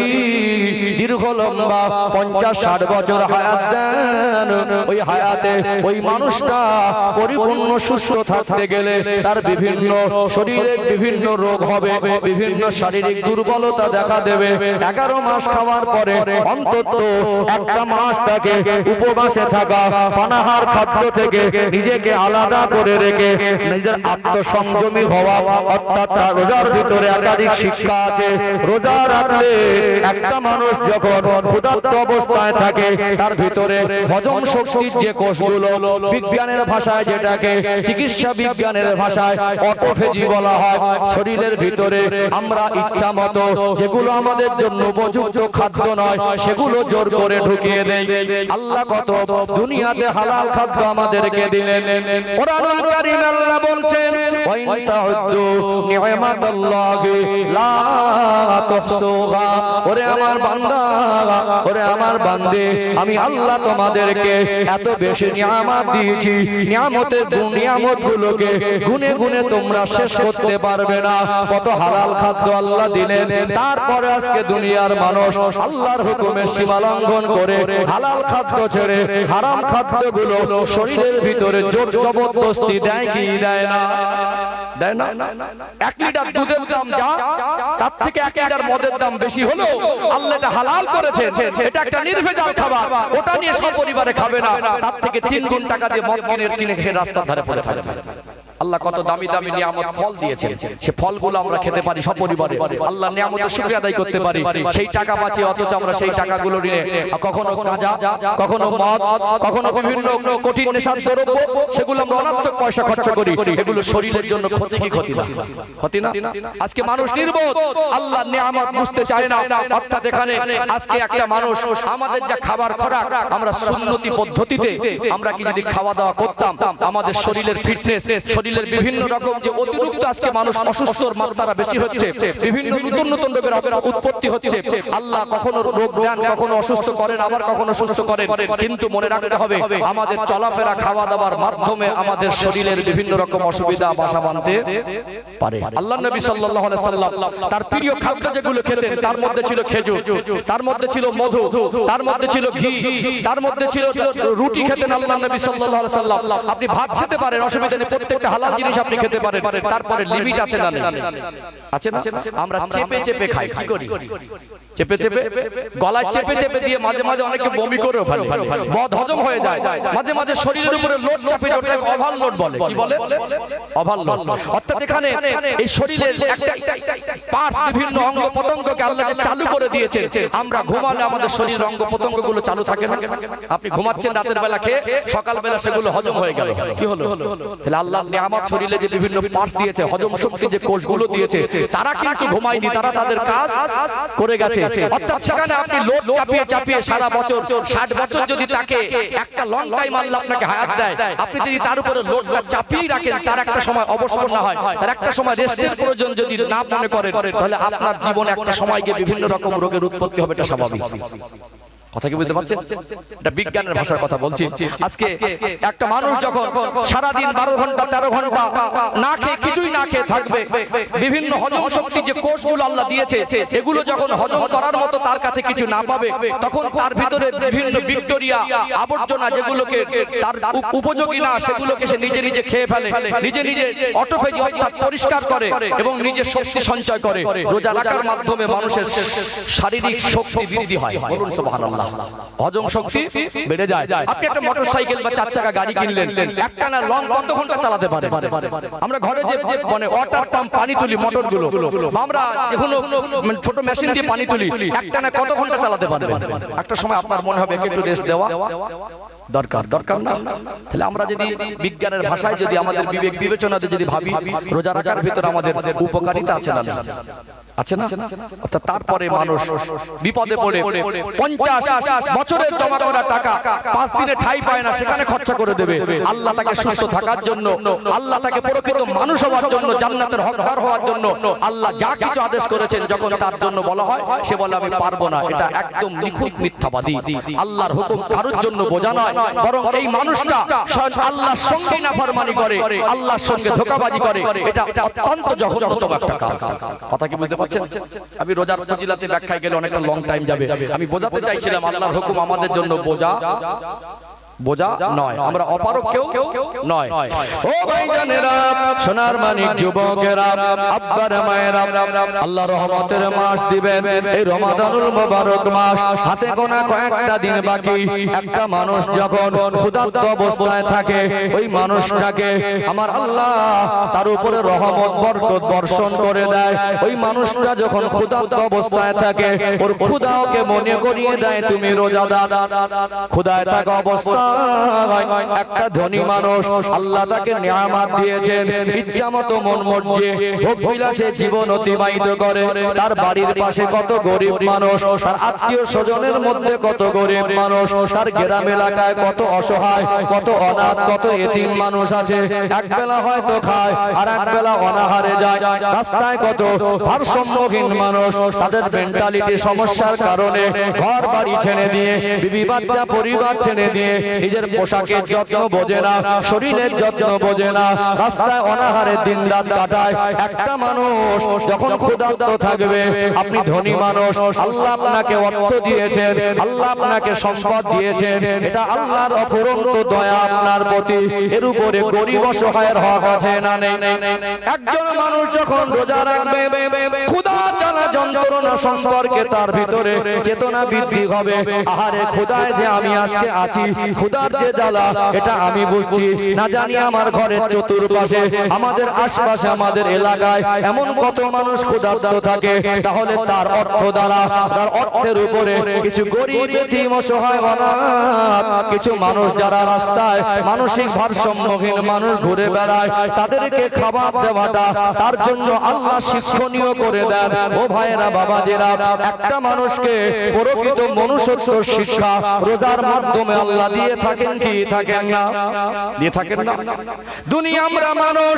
দীর্ঘ লম্বা 50-60 বছর হায়াত দেন, ওই হায়াতে ওই মানুষটা পরিপূর্ণ সুস্থ থাকতে গেলে তার বিভিন্ন শরীরে বিভিন্ন রোগ হবে, বিভিন্ন শারীরিক দুর্বলতা দেখা দেবে। 11 মাস খাওয়ার পরে অন্তত একটা মাস তাকে উপবাসে থাকা, পানাহার খাদ্য থেকে নিজেকে আলাদা করে রেখে নিজের আত্মসংযমী হওয়া, অর্থাৎ রোজার ভিতরে একাধিক শিক্ষা আছে। রোজা রাখলে একটা মানুষ যখন ক্ষুধার্ত অবস্থায় থাকে, তার ভিতরে হজম শক্তির যে কোষগুলো, বিজ্ঞানের ভাষায় যেটাকে চিকিৎসা বিজ্ঞানের ভাষায় অটোফেজি বলা হয়, শরীরের ভিতরে আমরা ইচ্ছা মতো যেগুলো আমাদের জন্য উপযুক্ত খাদ্য নয় সেগুলো জোর করে ঢুকিয়ে দেই। আল্লাহ কত দুনিয়াতে হালাল খাদ্য আমাদেরকে দিলেন। কোরআনুল কারীমে আল্লাহ বলছেন, ওয়া ইন তাউদ্দু নি'মাতাল্লাহি লা তুহসুহা। ওরে আমার বান্দা, ওরে আমার বান্দে, আমি আল্লাহ তোমাদেরকে এত বেশি নিয়ামত দিয়েছি, নিয়ামতের নিয়ামতগুলোকে গুনে গুনে তোমরা শেষ করতে পারবে না। কত হালাল খাদ্য আল্লাহ দিলেন, তারপরে আজকে দুনিয়ার মানুষ আল্লাহর হুকুমের সীমা লঙ্ঘন করে হালাল খাদ্য ছেড়ে হারাম খাদ্যগুলো শরীরের ভিতরে জোর জবরদস্তি দেয় কি দেয় না? দেয় না? 1 লিটার দুধের দাম যা, তার থেকে 1 লিটার মদের দাম বেশি হলো, আল্লাহ এটা হালাল করেছেন, এটা একটা নির্ভেজাল খাবার, ওটা নিয়ে সপরিবারে খাবে না, তার থেকে 3 গুণ টাকা দিয়ে মদ কিনে খেয়ে রাস্তার ধারে পড়ে থাকবে। আল্লাহ কত দামি দামি নিয়ামত ফল দিয়েছেন, সে ফলগুলো আমরা খেতে পারি সপরিবারে, আল্লাহ নিয়ামতের শুকরিয়া আদায় করতে পারি। সেই টাকা বাঁচে, অথচ আমরা সেই টাকাগুলো নিয়ে কখনো গাঁজা, কখনো মদ, কখনো বিভিন্ন কঠিন নেশার দ্রব্য, সেগুলো আমরা অনর্থক পয়সা খরচ করি। এগুলো শরীরের জন্য ক্ষতি কি ক্ষতি না? ক্ষতি না? আজকে মানুষ নির্বোধ, আল্লাহর নিয়ামত বুঝতে চায় না। অর্থাৎ এখানে আজকে একটা মানুষ, আমাদের যা খাবার খোরাক, আমরা সুন্নতি পদ্ধতিতে আমরা কি যদি খাওয়া দাওয়া করতাম, আমাদের শরীরের ফিটনেস, শরীরের বিভিন্ন রকম যে অতিরিক্ত আজকে মানুষ অসুস্থর মাত্রা বেশি হচ্ছে, বিভিন্ন নতুন নতুন রোগের উৎপত্তি হচ্ছে। আল্লাহ কখনো রোগ দেন, কখনো অসুস্থ করেন, আবার কখনো সুস্থ করেন, কিন্তু মনে রাখতে হবে আমাদের চলাফেরা খাওয়া দাওয়ার মাধ্যমে আমাদের শরীরের বিভিন্ন রকম অসুবিধা বাসা বাঁধতে পারে। আল্লাহ নবী সাল্লাল্লাহু আলাইহি সাল্লাম তার প্রিয় খাদ্য যেগুলো খেতেন, তার মধ্যে ছিল খেজুর, তার মধ্যে ছিল মধু, তার মধ্যে ছিল ঘি, তার মধ্যে ছিল রুটি খেতেন আল্লাহ নবী সাল্লাল্লাহু আলাইহি সাল্লাম। আপনি ভাত খেতে পারেন, অসুবিধা নেই, প্রত্যেকটা হালাল জিনিস আপনি খেতে পারেন, তারপরে লিমিট আছে না? আছে না? আমরা চেপে চেপে খাই, কি করি? চেপে চেপে গলায় চেপে চেপে দিয়ে মাঝে মাঝে অনেকে বমি করেও ফেলে, মদ হজম হয়ে যায়, মাঝে মাঝে শরীরের উপরে লোড চাপে ওঠে, ওভারলোড বলে। কি বলে? ওভারলোড। অর্থাৎ এখানে এই শরীরের একটা পার্টস, বিভিন্ন অঙ্গ প্রত্যঙ্গকে আল্লাহ চালু করে দিয়েছে। আমরা ঘুমালে আমাদের শরীরের অঙ্গ প্রত্যঙ্গগুলো চালু থাকে না? আপনি ঘুমাচ্ছেন রাতের বেলা খেয়ে, সকাল বেলা সেগুলো হজম হয়ে গেল, কি হলো? তাহলে আল্লাহর নিয়ামত শরীরে যে বিভিন্ন পার্টস দিয়েছে, হজম শক্তি যে কোষগুলো দিয়েছে, তারা কিন্তু ঘুমায়নি, তারা তাদের কাজ করে গেছে। অর্থাৎ সেখানে আপনি লোড চাপিয়ে চাপিয়ে সারা বছর 60 বছর যদি তাকে একটা লং টাইম আল্লাহ আপনাকে হায়াত দেয়, আপনি যদি তার উপরে লোডটা চাপিয়ে রাখেন, তার একটা সময় অবসর না হয়, তার একটা সময় রেস্টের প্রয়োজন যদি না মনে করেন, তাহলে আপনার জীবনে একটা সময় গিয়ে বিভিন্ন রকম রোগের উৎপত্তি হবে, এটা স্বাভাবিক। কথা কি বুঝতে পারছেন? এটা বিজ্ঞানের ভাষার কথা বলছি। আজকে একটা মানুষ যখন সারাদিন 12 ঘন্টা 13 ঘন্টা না খেয়ে, কিছুই না খেয়ে থাকবে, বিভিন্ন হজম শক্তি যে কোষগুলো আল্লাহ দিয়েছে, এগুলো যখন হজম করার মতো তার কাছে কিছু না পাবে, তখন তার ভিতরে বিভিন্ন ব্যাকটেরিয়া, আবর্জনা যেগুলোকে তার উপযোগী না, সেগুলোকে সে নিজে নিজে খেয়ে ফেলে, নিজে নিজে অটোফেজি অর্থাৎ পরিষ্কার করে এবং নিজে শক্তি সঞ্চয় করে। রোজা রাখার মাধ্যমে মানুষের শারীরিক শক্তি বৃদ্ধি হয়, বলুন সুবহানাল্লাহ। হজম শক্তি বেড়ে যায়। আপনি একটা মোটরসাইকেল বা 4 চাকা গাড়ি কিনলেন, একটানা লং কত ঘন্টা চালাতে পারে? আমরা ঘরে যে মানে ওয়াটার পাম্প পানি তুলি, মোটরগুলো, আমরা যেগুলো ছোট মেশিন দিয়ে পানি তুলি, একটানা কত ঘন্টা চালাতে পারবে? একটা সময় আপনার মনে হবে একটু রেস্ট দেওয়া দরকার, দরকার না? তাহলে আমরা যদি বিজ্ঞানের ভাষায় যদি আমাদের বিবেক বিবেচনাতে যদি ভাবি, রোজা রাখার ভিতরে আমাদের উপকারিতা আছে না? আছে না? অর্থাৎ তারপরে মানুষ বিপদে পড়ে 50 বছরের জমা করা টাকা 5 দিনে ঠাঁই পায় না, সেখানে খরচা করে দেবে। আল্লাহ তাকে সুস্থ থাকার জন্য, আল্লাহ তাকে প্রকৃত মানুষ হওয়ার জন্য, জান্নাতের হকদার হওয়ার জন্য আল্লাহ যা কিছু আদেশ করেছেন, যখন তার জন্য বলা হয়, সে বলে আমি পারবো না। এটা একদম নিখুঁত মিথ্যাবাদী। আল্লাহর হুকুম কারোর জন্য বোঝা নয়, বরং এই মানুষটা আল্লাহর সঙ্গে নাফরমানি করে, আল্লাহর সঙ্গে ধোঁকাবাজি করে, এটা অত্যন্ত জঘন্যতম একটা কাজ। কথা কি বুঝতে পারছেন? আমি রোজার ফজিলতে ব্যাখ্যায় গেলে অনেকটা লং টাইম যাবে। আমি বোঝাতে চাইছিলাম আল্লাহর হুকুম আমাদের জন্য বোঝা নয়, আমরা অপারক কেউ নয়। ও ভাইজানেরা, সোনার মানিক যুবকেরা, আব্বার মায়েরা, আল্লাহ রহমতের মাস দিবেন, এই রমাদানুল মুবারক মাস, হাতে গোনা কয়েকটা দিন বাকি। একটা মানুষ যখন ক্ষুধার্ত অবস্থায় থাকে, ওই মানুষটাকে আমার আল্লাহ তার উপরে রহমত বরকত বর্ষণ করে দেয়। ওই মানুষটা যখন ক্ষুধার্ত অবস্থায় থাকে, ওর ক্ষুধাকে মনে করিয়ে দেয় তুমি রোজাদার। ক্ষুধায় থাকা অবস্থা একটা ধনী মানুষ আল্লাহ তাকে নিয়ামত দিয়েছেন, ইচ্ছা মতো মন মর্জি ভোগ বিলাসে জীবন অতিবাহিত করে। তার বাড়ির পাশে কত গরিব মানুষ, তার আত্মীয় স্বজনের মধ্যে কত গরিব মানুষ, তার গ্রাম এলাকায় কত অসহায়, কত অনাথ, কত এতিম মানুষ আছে। একবেলা হয়তো খায় আর একবেলা অনাহারে যায়। রাস্তায় কত ভারসাম্যহীন মানুষ, তাদের মেন্টালিটি সমস্যার কারণে ঘর বাড়ি ছেড়ে দিয়ে, বিবি বাচ্চা পরিবার ছেড়ে দিয়ে নিজের পোশাকের যত্ন বোঝে না, শরীরের যত্ন বোঝে না, রাস্তায় অনাহারে দিন রাত কাটায়। একটা মানুষ যখন ক্ষুধার্ত থাকবে, আপনি ধনী মানুষ, আল্লাহ আপনাকে অর্থ দিয়েছেন, আল্লাহ আপনাকে সম্পদ দিয়েছেন, এটা আল্লাহর অফুরন্ত দয়া আপনার প্রতি। এর উপরে গরিব অসহায়ের হক আছে না নেই? একজন মানুষ যখন রোজা রাখবে, ক্ষুধা জ্বালা যন্ত্রণা সম্পর্কে তার ভিতরে চেতনা বৃদ্ধি হবে। আহারে ক্ষুধায় যে আমি আজকে আছি, ক্ষুধার যে জ্বালা এটা আমি বুঝছি, না জানি আমার ঘরের চতুর্পাশে, আমাদের আশপাশে, আমাদের এলাকায় এমন কত মানুষ ক্ষুধার্ত থাকে। তাহলে তার অর্থ দ্বারা, তার অর্থের উপরে কিছু গরিব এতিম অসহায় অনাথ, কিছু মানুষ যারা রাস্তায় মানসিক ভারসাম্যহীন মানুষ ঘুরে বেড়ায়, তাদেরকে খাবার দেওয়াটা তার জন্য আল্লাহ শিক্ষণীয় করে দেন। ও ভাইয়েরা, বাবাজিরা, একটা মানুষকে প্রকৃত মনুষ্যত্ব শিক্ষা রোজার মাধ্যমে আল্লাহ দিয়ে থাকেন কি থাকেন না? দিয়ে থাকেন না? দুনিয়া আমরা মানুষ,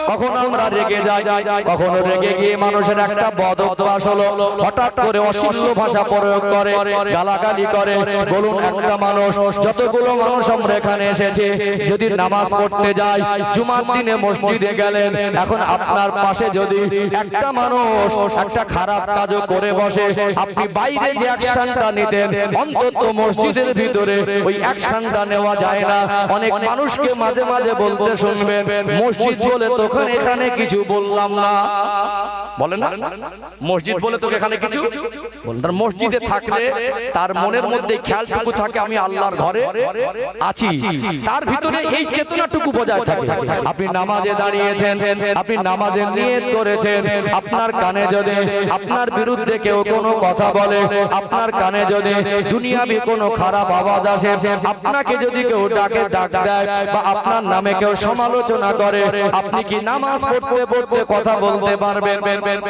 কখনো আমরা রেগে যাই, কখনো রেগে গিয়ে মানুষের একটা বদ অভ্যাস হলো, হঠাৎ করে অশ্লীল ভাষা প্রয়োগ করে, গালাগালি করে। বলুন, একটা মানুষ, যতগুলো মানুষ আমরা এখানে এসেছে, যদি নামাজ পড়তে যায়, জুমার দিনে মসজিদে গেলেন, এখন আপনার পাশে যদি একটা মানুষ একটা খারাপ কাজও করে বসে, আপনি বাইরে যে অ্যাকশনটা নিতেন, অন্তত মসজিদের ভিতরে ওই অ্যাকশনটা নেওয়া যায় না। অনেক মানুষকে মাঝে মাঝে বলতে শুনবেন, মসজিদ বলে তোকে এখানে কিছু বললাম না, বলে না? মসজিদ বলে তোকে এখানে কিছু বললাম। মসজিদে থাকলে তার মনের মধ্যে খেয়ালটুকু থাকে আমি আল্লাহর ঘরে আছি, তার ভিতরে এই চেতনাটুকু বজায় থাকে। আপনি নামাজে দাঁড়িয়েছেন, আপনি নামাজের নিয়ত করেছেন, আপনার কানে যদি আপনার বিরুদ্ধে কেউ কোনো কথা বলে, আপনার কানে যদি দুনিয়াবি কোনো খারাপ আওয়াজ আসে, আপনাকে যদি কেউ ডাকে, ডাক দেয়, বা আপনার নামে কেউ সমালোচনা করে, আপনি কি নামাজ পড়তে পড়তে কথা বলতে পারবেন?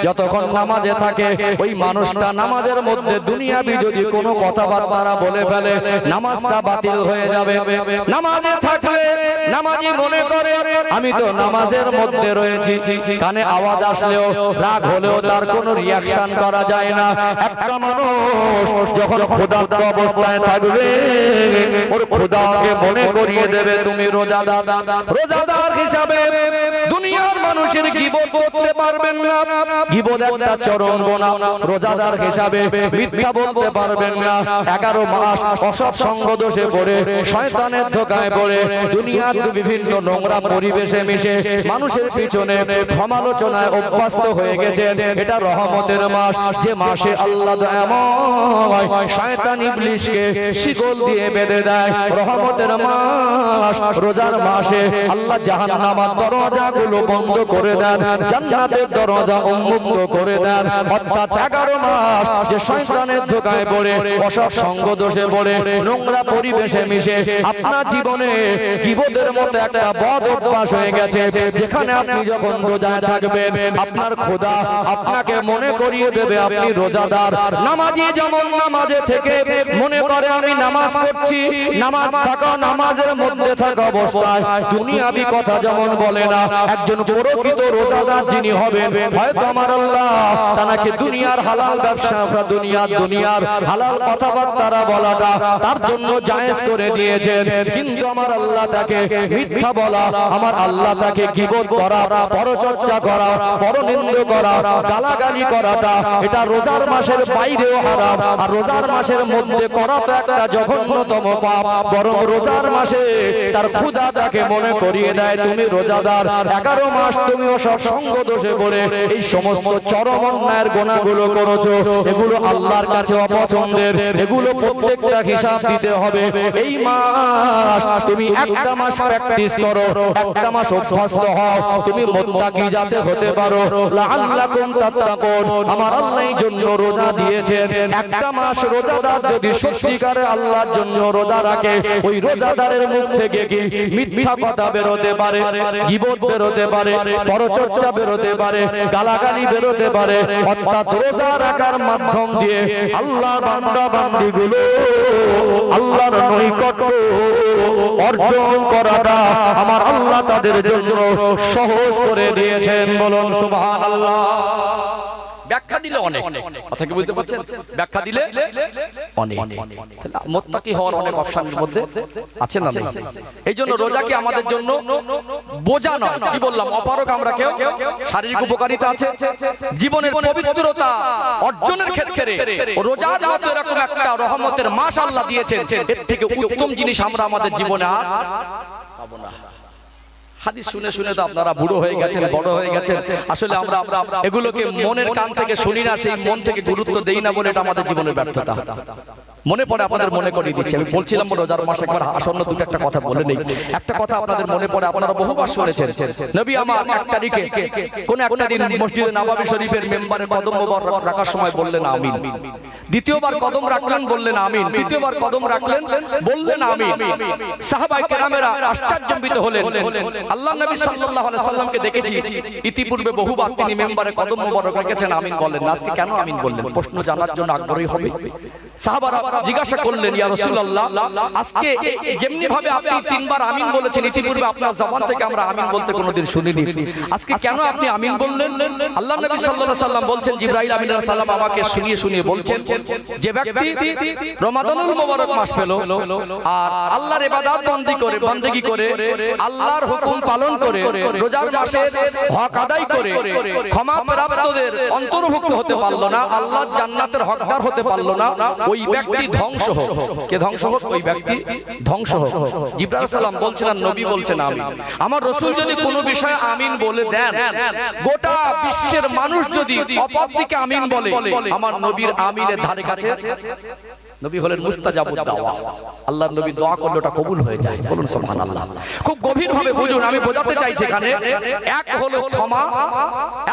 যতক্ষণ নামাজে থাকে, ওই মানুষটা নামাজের মধ্যে দুনিয়াবি যদি কোনো কথাবার্তা বলে ফেলে, নামাজটা বাতিল হয়ে যাবে। নামাজে থাকলে নামাজি মনে করে আমি তো নামাজের মধ্যে রয়েছি, কানে আওয়াজ আসলেও, রাগ হলেও তার কোনো রিয়াকশন করা যায় না। একটা মানুষ যখন ক্ষুধার্ত অবস্থায় থাকবে, ওর ক্ষুধাকে মনে করিয়ে দেবে তুমি রোজাদার। রোজাদার হিসাবে দুনিয়ার মানুষের গীবত করতে পারবেন না, গীবত একটা চরম গুনাহ। রোজাদার হিসাবে মিথ্যা বলতে পারবেন না। 11 মাস অসৎ সঙ্গ দোষে পড়ে, শয়তানের ধোঁকায় পড়ে, দুনিয়ার বিভিন্ন নোংরা পরিবেশে মিশে মানুষের পিছনে সমালোচনায় অভ্যস্ত হয়ে গেছেন। এটা রহমতের মাস, যে মাসে আল্লাহ দয়াময় শয়তান ইবলিশকে শিকল দিয়ে বেঁধে দেয়। রহমতের মাস, রোজার মাসে আল্লাহ জাহান্নামের দরজাগুলো বন্ধ করে দেন, জান্নাতের দরজা উন্মুক্ত করে দেন। অর্থাৎ 11 মাস যে শয়তানের ধোঁকায় পড়ে, অসৎ সঙ্গ দোষে পড়ে, নোংরা পরিবেশে মিশে আপনার জীবনে গীবতের মতো একটা বদ অভ্যাস হয়ে গেছে, যেখানে আপনি যখন রোজায় থাকবেন, আপনার খোদা আপনাকে মনে করিয়ে দেবে আপনি রোজাদার। নামাজি যেমন নামাজে থেকে মনে করে আমি নামাজ পড়ছি, নামাজ থাকা, নামাজের মধ্যে থাকা অবস্থায় দুনিয়াবি কথা যেমন বলে না। একজন প্রকৃত রোজাদার যিনি হবেন, হয়তো আমার আল্লাহ তাকে দুনিয়ার হালাল ব্যবসা, দুনিয়ার হালাল কথাবার্তা বলাটা তার জন্য জায়েজ করে দিয়েছেন, কিন্তু আমার আল্লাহ তাকে মিথ্যা বলা, আমার আল্লাহ তাকে গীবত করা, পরচর্চা করা, পরনিন্দ করা, গালাগালি করাটা, এটা রোজার মাসের বাইরেও হারাম। আর রোজার মাসের মধ্যে করা তো একটা জঘন্যতম পাপ। বরং রোজার মাসে তার ক্ষুধা তাকে মনে করিয়ে দেয় তুমি রোজাদার। 11 মাস তুমি অসৎ সঙ্গ দোষে পড়ে এই সমস্ত চরম অন্যায়ের গুনাহগুলো করেছো এগুলো আল্লাহর কাছে অপছন্দের, এগুলো প্রত্যেকটা হিসাব দিতে হবে। এই মাস তুমি একটা মাস প্র্যাকটিস করো, একটা মাস অভ্যস্ত হও, তুমি মুত্তাকি যাতে হতে পারো। লাআল্লাকুম তাত্তাকুন, আমার আল্লাহর জন্য রোজা দিয়েছেন। একটা মাস রোজাদার যদি সত্যিকারে আল্লাহর জন্য রোজা রাখে, ওই রোজাদারের মুখ থেকে কি মিথ্যা কথা বেরোতে পারে, গীবত বেরোতে পারে, পরচর্চা বেরোতে পারে, গালাগালি বেরোতে পারে। অর্থাৎ রোজা রাখার মাধ্যম দিয়ে আল্লাহর বান্দা বান্দীগুলো আল্লাহর নৈকট্য অর্জন করাটা আমার আল্লাহ তাদের জন্য সহজ করে দিয়েছেন। বলুন সুবহানাল্লাহ। ব্যাখ্যা দিলে অনেক কথা কি বুঝতে পারছেন? ব্যাখ্যা দিলে অনেক। মুত্তাকি হওয়ার অনেক অপশনের মধ্যে আছে না নেই? এই জন্য রোজা কি আমাদের জন্য বোঝা নয়। কি বললাম? অপারক আমরা কেউ। শারীরিক উপকারিতা আছে, জীবনের পবিত্রতা অর্জনের ক্ষেত্রে রোজার মতো এরকম একটা রহমতের মাস আল্লাহ দিয়েছেন, এর থেকে উত্তম জিনিস আমরা আমাদের জীবনে আর পাবো না। হাদিস শুনে শুনে তো আপনারা বুড়ো হয়ে গেছেন, বড় হয়ে গেছেন। আসলে আমরা এগুলোকে মনের কান থেকে শুনি না, সেই মন থেকে গুরুত্ব দেই না বলে এটা আমাদের জীবনের ব্যর্থতা। মনে পড়ে, আপনাদের মনে করিয়ে দিচ্ছি। আমি বলছিলাম রোজার মাস একবার আসন্ন দুটো একটা কথা বলে নেই। একটা কথা আপনাদের মনে পড়ে, আপনারা বহুবার শুনেছেন। নবী আমার 1 তারিখে কোন একটা দিন মসজিদে নববী শরীফের মেম্বারে কদম মোবারক রাখার সময় বললেন আমিন। দ্বিতীয়বার কদম রাখলেন, বললেন আমিন। তৃতীয়বার কদম রাখলেন, বললেন আমিন। সাহাবায়ে কেরামেরা আশ্চর্যান্বিত হলেন। আল্লাহ নবী সাল্লাল্লাহু আলাইহি সাল্লামকে দেখেছি ইতিপূর্বে বহুবার তিনি মেম্বারে কদম মোবারক রেখেছেন, আমিন বলেন না। আজকে কেন আমিন বললেন? প্রশ্ন জানার জন্য আগ্রহী হবে। সাহাবারা জিজ্ঞাসা করলেন, ইয়া রাসূলুল্লাহ, আজকে যেমনি ভাবে আপনি 3 বার আমিন বলেছেন, ইতিপূর্বে আপনার জবান থেকে আমরা আমিন বলতে কোনোদিন শুনিনি, আজকে কেন আপনি আমিন বললেন? আল্লাহ নবী সাল্লাল্লাহু আলাইহি সাল্লাম বলছেন, জিবরাইল আলাইহিস সালাম আমাকে শুনিয়ে শুনিয়ে বলছেন, যে ব্যক্তি রমাদানুল মুবারক মাস পেল আর আল্লাহর ইবাদত বন্দেগী করে আল্লাহর হুকুম পালন করে রোজার মাসের হক আদায় করে ক্ষমা প্রাপ্তদের অন্তর্ভুক্ত হতে পারলো না, আল্লাহর জান্নাতের হকদার হতে পারলো না, ওই ব্যক্তি ধ্বংস হোক। কে ধ্বংস হোক? ওই ব্যক্তি ধ্বংস হোক। জিবরাইল আলাইহিস সালাম বলছেন আর নবী বলছেন আমিন। আমার রাসূল যদি কোনো বিষয়ে আমিন বলে দেন, গোটা বিশ্বের মানুষ যদি অপর দিকে আমিন বলে, আমার নবীর আমিনের ধারে কাছে নবী হলেন মুস্তাজাবুদ দাওয়া। আল্লাহর নবী দোয়া করলে ওটা কবুল হয়ে যায়। বলুন সুবহানাল্লাহ। খুব গভীর ভাবে বুঝুন, আমি বোঝাতে চাইছি এখানে এক হলো ক্ষমা,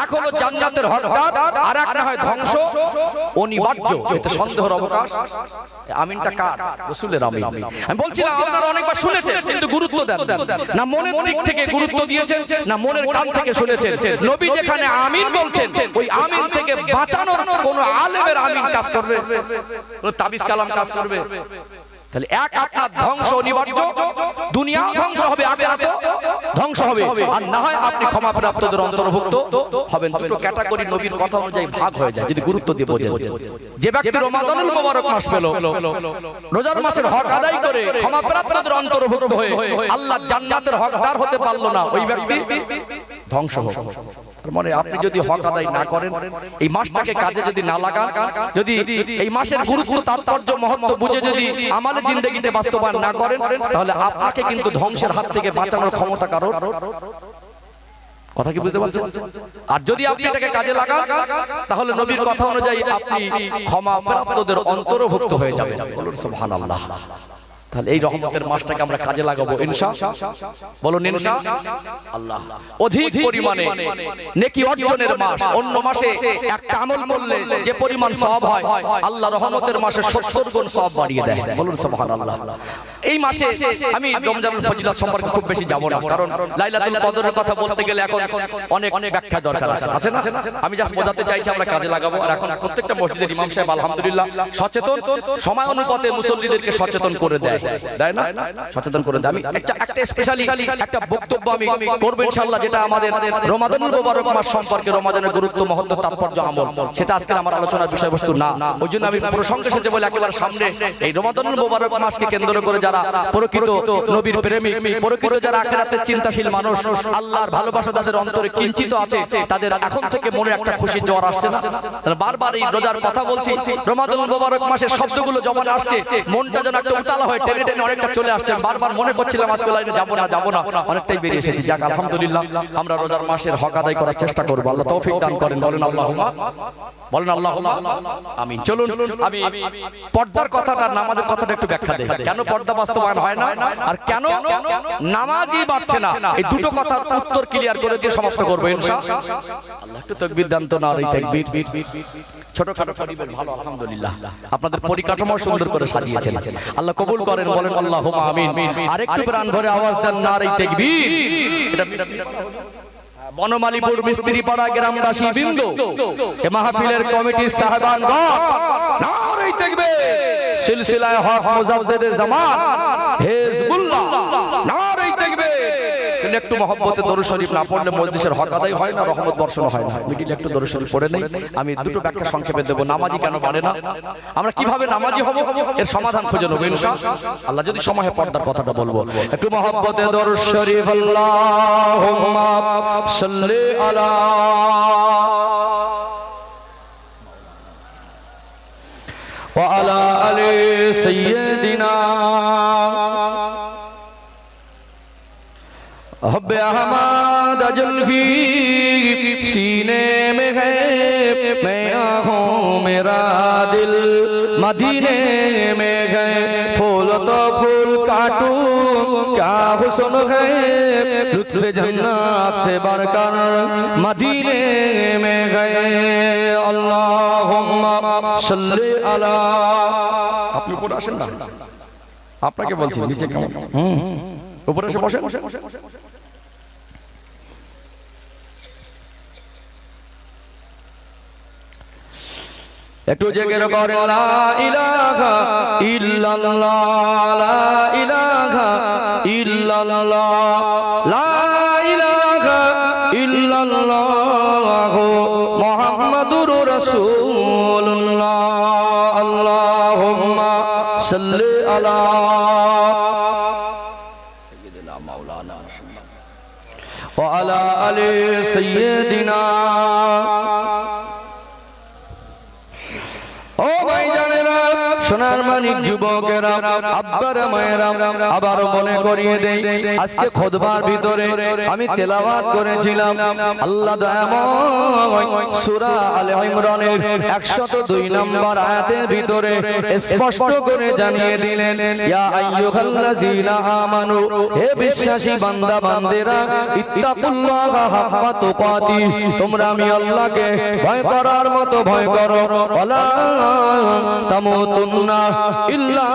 এক হলো জান্নাতের হকদার, আর একটা হয় ধ্বংস অনিবার্য। এতে সন্দেহের অবকাশ। আমিনটা কার? রাসূলের আমিন। আমি বলছিলাম আপনারা অনেকবার শুনেছেন কিন্তু গুরুত্ব দেন না, মনের দিক থেকে গুরুত্ব দিয়েছেন না, মনের কান থেকে শুনেছেন। নবী যেখানে আমিন বলছেন, ওই আমিন থেকে বাঁচানোর কোন আলেমের আমিন কাজ করবে? কোন তাবিজ কালাম কাজ করবে? তাহলে এক একটা ধ্বংস অনিবার্য। দুনিয়া ধ্বংস হবে, আখিরাত ধ্বংস হবে, আর না হয় আপনি ক্ষমা প্রাপ্তদের অন্তর্ভুক্ত হবেন। দুটো ক্যাটাগরি নবীর কথা অনুযায়ী ভাগ হয়ে যায় যদি গুরুত্ব দিয়ে বোঝেন। যে ব্যক্তি রমাদানুল মুবারক মাস পেল, রোজার মাসের হক আদায় করে ক্ষমা প্রাপ্তদের অন্তর্ভুক্ত হয়ে আল্লাহর জান্নাতের হকদার হতে পারলো না, ওই ব্যক্তি ধ্বংস হোক। মানে আপনি যদি হক আদায় না করেন, এই মাসটাকে কাজে যদি না লাগান, যদি এই মাসের গুরুত্ব তাৎপর্য মহত্ব বুঝে যদি আমাদের জিন্দেগিতে বাস্তবায়ন না করেন, তাহলে আপনাকে কিন্তু ধ্বংসের হাত থেকে বাঁচানোর ক্ষমতা কারো। কথা কি বুঝতে পারছেন? আর যদি আপনি এটাকে কাজে লাগান, তাহলে নবীর কথা অনুযায়ী আপনি ক্ষমা প্রাপ্তদের অন্তর্ভুক্ত হয়ে যাবেন। বলুন সুবহানাল্লাহ। তাহলে এই রহমতের মাসটাকে আমরা কাজে লাগাবো ইনশাআল্লাহ। বলুন ইনশাআল্লাহ। অধিক পরিমাণে নেকি অর্জনের মাস। অন্য মাসে একটা আমল করলে যে পরিমাণ সওয়াব হয়, আল্লাহ রহমতের মাসে 70 গুণ সওয়াব বাড়িয়ে দেয়। বলুন সুবহানাল্লাহ। এই মাসে আমি রমজানুল ফজিলত সম্পর্কে খুব বেশি যাব না, কারণ লাইলাতুল কদরের কথা বলতে গেলে এখন অনেক ব্যাখ্যা দরকার আছে না? আমি জাস্ট বোঝাতে চাইছি আমরা কাজে লাগাবো। আর এখন প্রত্যেকটা মসজিদের ইমাম সাহেব আলহামদুলিল্লাহ সচেতন, সময় অনুপাতে মুসল্লিদেরকে সচেতন করে দেয় না? সচেতন করে দেয়। আমি একটা স্পেশালি একটা বক্তব্য আমি করব ইনশাআল্লাহ, যেটা আমাদের রমাদানুল মুবারক মাস সম্পর্কে, রমাদানের গুরুত্ব মহত্ব তাৎপর্য আমল, সেটা আজকের আমার আলোচনার বিষয়বস্তু না। ওই জন্য আমি প্রসঙ্গ এসেছে বলে একেবারে সামনে এই রমাদানুল মুবারক মাসকে কেন্দ্র করে যারা প্রকৃত নবীর প্রেমিক, প্রকৃত যারা আখিরাতের চিন্তাশীল মানুষ, আল্লাহর ভালোবাসা তাদের অন্তরে কিঞ্চিত আছে, তাদের এখন থেকে মনে একটা খুশির জ্বর আসছে না? বারবার এই রোজার কথা বলছি, রমাদানুল মুবারক মাসের শব্দগুলো জবানে আসছে, মনটা যেন একটা উতালা হয়ে টেনে টেনে অনেকটা চলে আসছেন, বারবার মনে করছিলাম আজকে লাইনে যাবো না, অনেকটাই বেরিয়ে এসেছি। যাক আলহামদুলিল্লাহ, আমরা রোজার মাসের হক আদায় করার চেষ্টা করবো। আল্লাহ তৌফিক দান করেন, বলেন আল্লাহুম্মা আমিন। চলুন আমি পর্দার কথাটা, নামাজের কথাটা একটু ব্যাখ্যা দেই। কেন পর্দা বাস্তবায়ন হয় না আর কেন নামাজই বাড়ছে না, এই দুটো কথার উত্তর ক্লিয়ার করে দিয়ে সমাপ্ত করবো ইনশাআল্লাহ। আল্লাহ একটু তাকবীর দেন তো, নারে তাকবীর। ছোটখাটো পরিবেশ ভালো আলহামদুলিল্লাহ, আপনাদের পরিকাঠামো সুন্দর করে সাজিয়েছেন, আল্লাহ কবুল করেন, বলেন আল্লাহুম্মা আমিন। আরেকটু প্রাণ ভরে আওয়াজ দেন, নারে তাকবীর। এটা বনমালীপুর মিস্ত্রিপাড়া গ্রামবাসী বৃন্দ, এ মাহফিলের কমিটির সাহেবানগণ, নারে তাকবীর। সিলসিলায়ে হক মুজাদ্দিদে জামান হিজবুল্লাহ, নারে তাকবীর। একটু মহব্বতে দরুদ শরীফ না পড়লে মজলিসের হক আদায় হয় না, রহমত বর্ষণ হয় না। মিডিলে একটু দরুদ শরীফ পড়ে নেই, আমি দুটো ব্যাখ্যা সংক্ষেপে দেব। নামাজি কেন বাড়ে না, আমরা কিভাবে নামাজি হব, এর সমাধান খুঁজে নেব ইনশাআল্লাহ। আল্লাহ যদি সময় পর্দার কথাটা বলবো। একটু মহব্বতে দরুদ শরীফ, আল্লাহুম্মা সাল্লি আলা ওয়া আলা আলি সাইয়্যিদিনা हब्बे अहमद जुल्फी सीने में है, मैं आहूं मेरा दिल मदीने में है। फूल तो फूल काटूं क्या हुस्न है, लुत्फ़े जन्नत से बढ़कर मदीने में गए। अल्लाहुम्मा सल्ली अला। আপনি উপরে আসেন না, আপনাকে বলছি নিচে কেমন, উপরে এসে বসেন। একটু জেগে করে লা ইলাহা ইল্লাল্লাহ, লা ইলাহা ইল্লাল্লাহ, লা ইলাহা ইল্লাল্লাহ মুহাম্মাদুর রাসূলুল্লাহ। আল্লাহুম্মা সাল্লি আলা সাইয়্যিদিনা মাওলানা মুহাম্মদ ওয়া আলা আলি সাইয়্যিদিনা। ও ভাই জানেরা, সোনার মানিক যুবকেরা, আব্বারা মায়েরা, আবার মনে করিয়ে দেই, আজকে খুতবার ভিতরে আমি তেলাওয়াত করেছিলাম আল্লাহ দয়াময় সূরা আলে ইমরানের 102 নম্বর আয়াতের ভিতরে স্পষ্ট করে জানিয়ে দিলেন, ইয়া আইয়ুহাল্লাযীনা আমানু, হে বিশ্বাসী বান্দা বান্দেরা, ইত্তাকুল্লাহা হাক্কা তুকাতি, তোমরা আমি আল্লাহকে ভয় করার মতো ভয় করো। ওয়ালা তামুতুন্না ইল্লা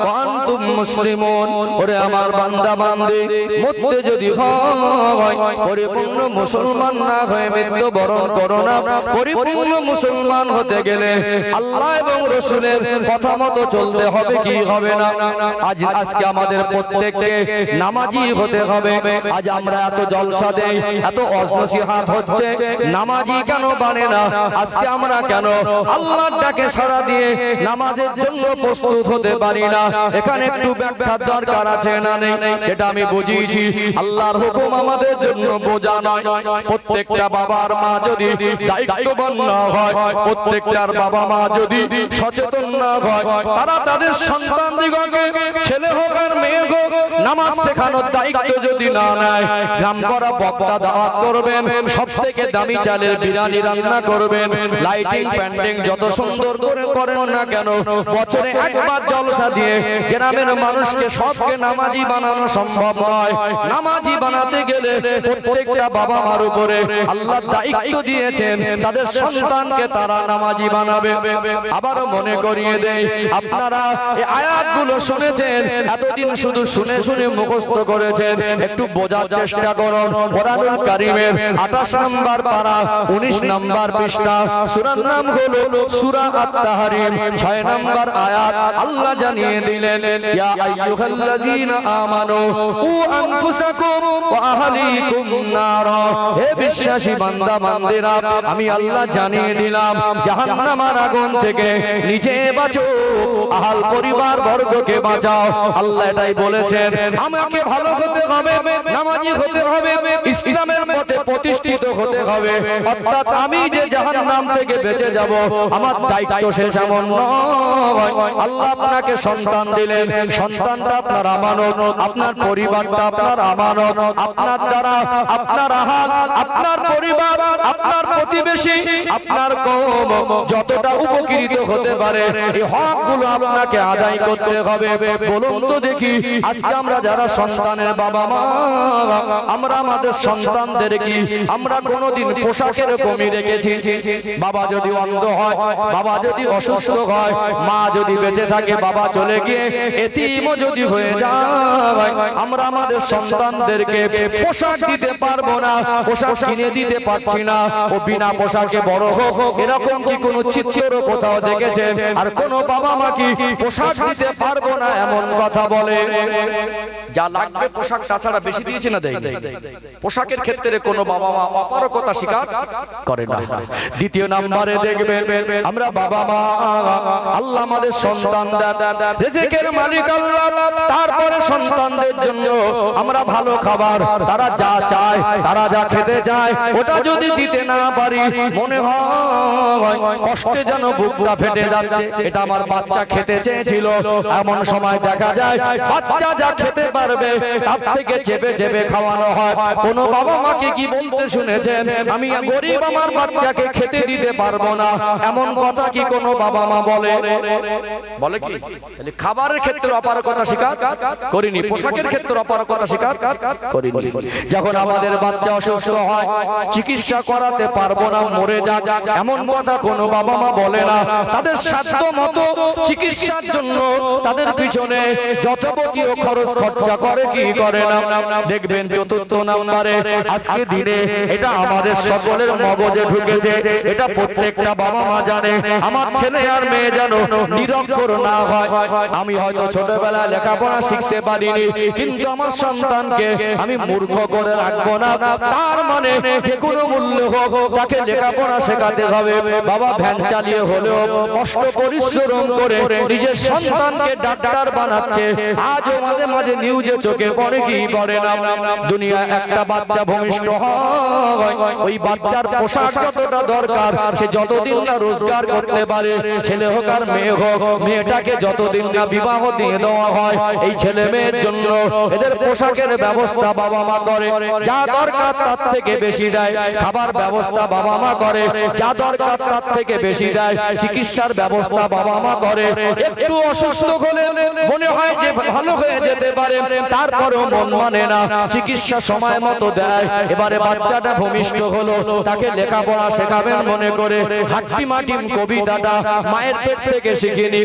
ওয়া আনতুম মুসলিমুন। ওরে আমার বান্দা বান্দী, মরতে যদি হয় পরিপূর্ণ মুসলমান না হয়ে মৃত্যুবরণ করো না। পরিপূর্ণ মুসলমান হতে গেলে আল্লাহ এবং রাসূলের কথা মতো চলতে হবে, কি হবে না। আজকে আমাদের প্রত্যেককে নামাজি হতে হবে। আজ আমরা এত জলসা দেই, এত ওয়াজ নসিহত হচ্ছে, নামাজি কেন বাড়ে না? আজকে আমরা কেন আল্লাহর ডাকে সাড়া দিয়ে নামাজের জন্য প্রস্তুত হতে পারি না? এখানে একটু ব্যাখ্যার দরকার আছে না নেই? এটা আমি বুঝিয়েছি, আল্লাহর হুকুম আমাদের জন্য বোঝা নয়। প্রত্যেকটা বাবার মা যদি দায়িত্ববান না হয়, প্রত্যেকটার বাবা মা যদি সচেতন না হয়, তারা তাদের সন্তানদিগকে, ছেলে হোক আর মেয়ে হোক, নামাজ শেখানোর দায়িত্ব যদি না নেয়, গ্রাম করা বক্তা দাওয়াত করবেন, সবথেকে দামি চালের বিরিয়ানি রান্না করবেন, লাইটিং প্যান্ডিং যত সুন্দর করে করেন না কেন, বছরে একবার জলসা দিয়ে গ্রামের মানুষকে সবকে নামাজি বানানো সম্ভব নয়। নামাজি বানাতে গেলে প্রত্যেকটা বাবা মার উপরে আল্লাহ দায়িত্ব দিয়েছেন, তাদের সন্তানকে তারা নামাজি বানাবে। আবারও মনে করিয়ে দেই, আপনারা এই আয়াতগুলো শুনেছেন, এতদিন শুধু শুনে শুনে মুখস্থ করেছেন, একটু বোঝার চেষ্টা করুন। কোরআনুল কারীমের 28 নম্বর পারা 19 নম্বর পৃষ্ঠা, সূরার নাম হলো সূরা আত-তাহরিম, 6 নম্বর আয়াত। আল্লাহ জানিয়ে দিলেন, ইয়া আইয়ুহাল্লাযীনা আমানু কু আনফুসাকুম ওয়া আহলিকুম নারা, হে বিশ্বাসী বান্দা বান্দেরা, আমি আল্লাহ জানিয়ে দিলাম জাহান্নামের আগুন থেকে নিজে বাঁচো, আহল পরিবার বর্গকে বাঁচাও। আল্লাহ এটাই বলেছেন, আমাকে ভালো হতে হবে, নামাজি হতে হবে, ইসলামের পথে প্রতিষ্ঠিত হতে হবে। অর্থাৎ আমি যে জাহান্নাম থেকে বেঁচে যাব, আমার দায়িত্ব শেষ এমন নয়। আল্লাহ আপনাকে সন্তান দিলেন, সন্তানটা আপনার আমানত, আপনার পরিবারটা আপনার আমানত, আপনার দ্বারা আপনার আহাল, আপনার পরিবার, আপনার প্রতিবেশী, আপনার কওম যতটা উপকৃত হতে পারে এই হকগুলো আপনাকে আদায় করতে হবে। বলুন তো দেখি, আজকে আমরা যারা সন্তানের বাবা মা, আমরা আমাদের সন্তানদের কি আমরা কোনোদিন পোশাকের কমি রেখেছি? বাবা যদি অন্ধ হয়, বাবা যদি অসুস্থ হয়, মা যদি বেঁচে থাকে, বাবা চলে গিয়ে এতিমও যদি হয়ে যায়, আমরা আমাদের সন্তানদেরকে পোশাক দিতে পারবো না, পোশাক কিনে দিতে পারছি না, ও বিনা পোশাকে বড় হোক, এরকম কি কোনো চিত্র কোথাও দেখেছেন? আর কোন বাবা মা কি পোশাক দিতে পারবো না এমন কথা বলে? যা লাগবে পোশাক তাছাড়া বেশি দিয়েছে না দেয়? পোশাকের ক্ষেত্রে কোনো বাবা মা অপারগতা স্বীকার করে না। দ্বিতীয় নম্বরে দেখবেন, আমরা বাবা মা, আল্লাহ আমাদের সন্তান দেন, রিজিকের মালিক আল্লাহ, তারপরে সন্তানদের জন্য আমরা ভালো খাবার, তারা যা চায়, তারা যা খেতে চায়, ওটা যদি দিতে না পারি মনে হয় কষ্টে যেন বুকটা ফেটে যাচ্ছে। এটা আমার বাচ্চা খেতে চেয়েছিল, এমন সময় দেখা যায় বাচ্চা যা খেতে পারবে তার থেকে চেপে চেপে খাওয়ানো হয়। কোন বাবা মাকে কি বলতে শুনেছেন, আমি গরিব আমার বাচ্চাকে খেতে দিতে পারবো না? এমন কথা কি কোনো বাবা মা বলে? বলে কি? খাবারের ক্ষেত্রে অপারগতা স্বীকার করিনি, পোশাকের ক্ষেত্রে অপারগতা স্বীকার করিনি। যখন আমাদের বাচ্চা অসুস্থ হয়, চিকিৎসা করাতে পারবো না, মরে যাক, এমন কথা কোনো বাবা মা বলে না। তাদের সাধ্য মতো চিকিৎসার জন্য তাদের পিছনে যথোপযোগী খরচ খরচা করে কি করে না? দেখবেন চতুর্থ নম্বরে আজকে দিনে এটা আমাদের সকলের মগজে ঢুকেছে, এটা প্রত্যেকটা বাবা মা জানে, আমার ছেলে আর মেয়ে যেন নিরক্ষর না হয়। আমি হয়তো ছোটবেলায় লেখাপড়া শিখতে পারিনি, কিন্তু আমার সন্তানকে আমি মূর্খ করে রাখবো না, তার মানে যে কোনো মূল্য হোক তাকে লেখাপড়া শেখাতে হবে। বাবা ভ্যান চালিয়ে হলেও কষ্ট পরিশ্রম করে নিজের সন্তানকে ডাক্তার বানাচ্ছে। আজও মাঝে মাঝে নিউজে চোখে পড়ে কি পড়ে না, দুনিয়া একটা বাচ্চা ভূমিষ্ঠ হয়, ওই বাচ্চার পোশাক যতটা দরকার সে যতদিন না রোজগার করতে পারে, ছেলে হোক আর মেয়ে হোক, মেয়েটাকে যতদিন না বিবাহ দিয়ে দেওয়া হয়, এই ছেলে মেয়ের জন্য এদের পোশাকের ব্যবস্থা বাবা মা করে, যা দরকার তার থেকে বেশি দেয়। খাবার ব্যবস্থা বাবা মা করে, যা দরকার তার থেকে বেশি দেয়। চিকিৎসার ব্যবস্থা বাবা মা করে। একটু অসুস্থ হলে মনে হয় যে ভালো হয়ে যেতে পারে, তারপরেও মন মানে না, চিকিৎসা সময় মতো দেয়। এবারে বাচ্চাটা ভূমিষ্ঠ হলো, তাকে লেখাপড়া শেখাবেন মনে করে হাট্টি মাটিম কবিতাটা মায়ের পেট থেকে শিখিনি,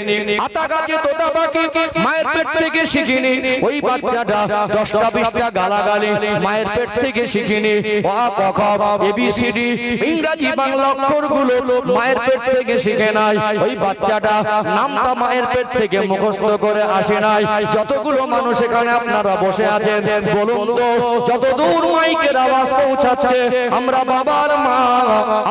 আতা গাছে তোতা পাখি মায়ের পেট থেকে শিখিনি, ওই বাচ্চাটা 10টা 20টা গালাগালি মায়ের পেট থেকে শিখিনি। অ ক খ এবিসিডি ইংরেজি বাংলা অক্ষরগুলো মায়ের পেট থেকে শিখে নাই, ওই বাচ্চাটা নামটা মায়ের পেট থেকে মুখস্থ করে আসে নাই। যতগুলো মানুষ এখানে আপনারা বসে আছেন, বলুন তো যত দূর মাইকের আওয়াজ পৌঁছাচ্ছে, আমরা বাবার মা,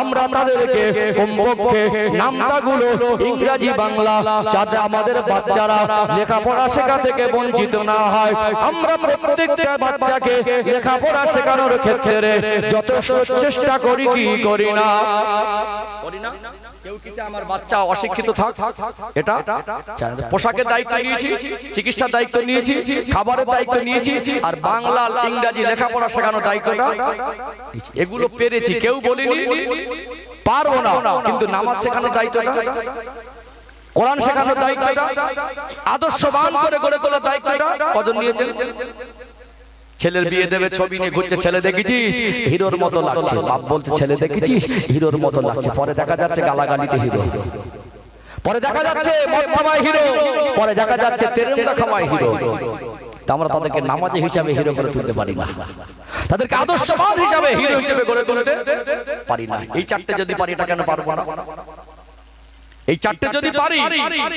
আমরা তাদেরকে কমপক্ষে নামটাগুলো ইংরেজি বাংলা যাতে আমাদের বাচ্চারা লেখাপড়া শেখা থেকে বঞ্চিত না হয়, আমরা প্রত্যেকটা বাচ্চাকে লেখাপড়া শেখানোর ক্ষেত্রে যথেষ্ট চেষ্টা করি কি করি না? কেউ কি চায় আমার বাচ্চা অশিক্ষিত থাক? এটা পোশাকের দায়িত্ব নিয়েছি, চিকিৎসার দায়িত্ব নিয়েছি, খাবারের দায়িত্ব নিয়েছি, আর বাংলা ইংরেজি লেখাপড়া শেখানোর দায়িত্বটা এগুলো পেরেছি, কেউ বলিনি পারবো না। কিন্তু নামাজ শেখানোর দায়িত্বটা, কোরআন শেখানোর দায়িত্বটা, আদর্শবান করে গড়ে তোলার দায়িত্বটা কজন নিয়েছেন? ছেলের বিয়ে দেবে, ছবি নিয়ে ঘুরছে, ছেলে দেখেছিস হিরোর মতো লাগছে, বাপ বলছে ছেলে দেখেছিস হিরোর মতো লাগছে, পরে দেখা যাচ্ছে গালাগালিতে হিরো, পরে দেখা যাচ্ছে মদ খাওয়ায় হিরো, পরে দেখা যাচ্ছে তেরেঙ্গা খাওয়ায় হিরো। আমরা তাদেরকে নামাজি হিসাবে হিরো করে তুলতে পারি না, তাদেরকে আদর্শবান হিসাবে হিরো হিসেবে গড়ে তুলতে পারি না। এই চারটে যদি পারি এটা কেন পারবো না? এই চারটে যদি পারি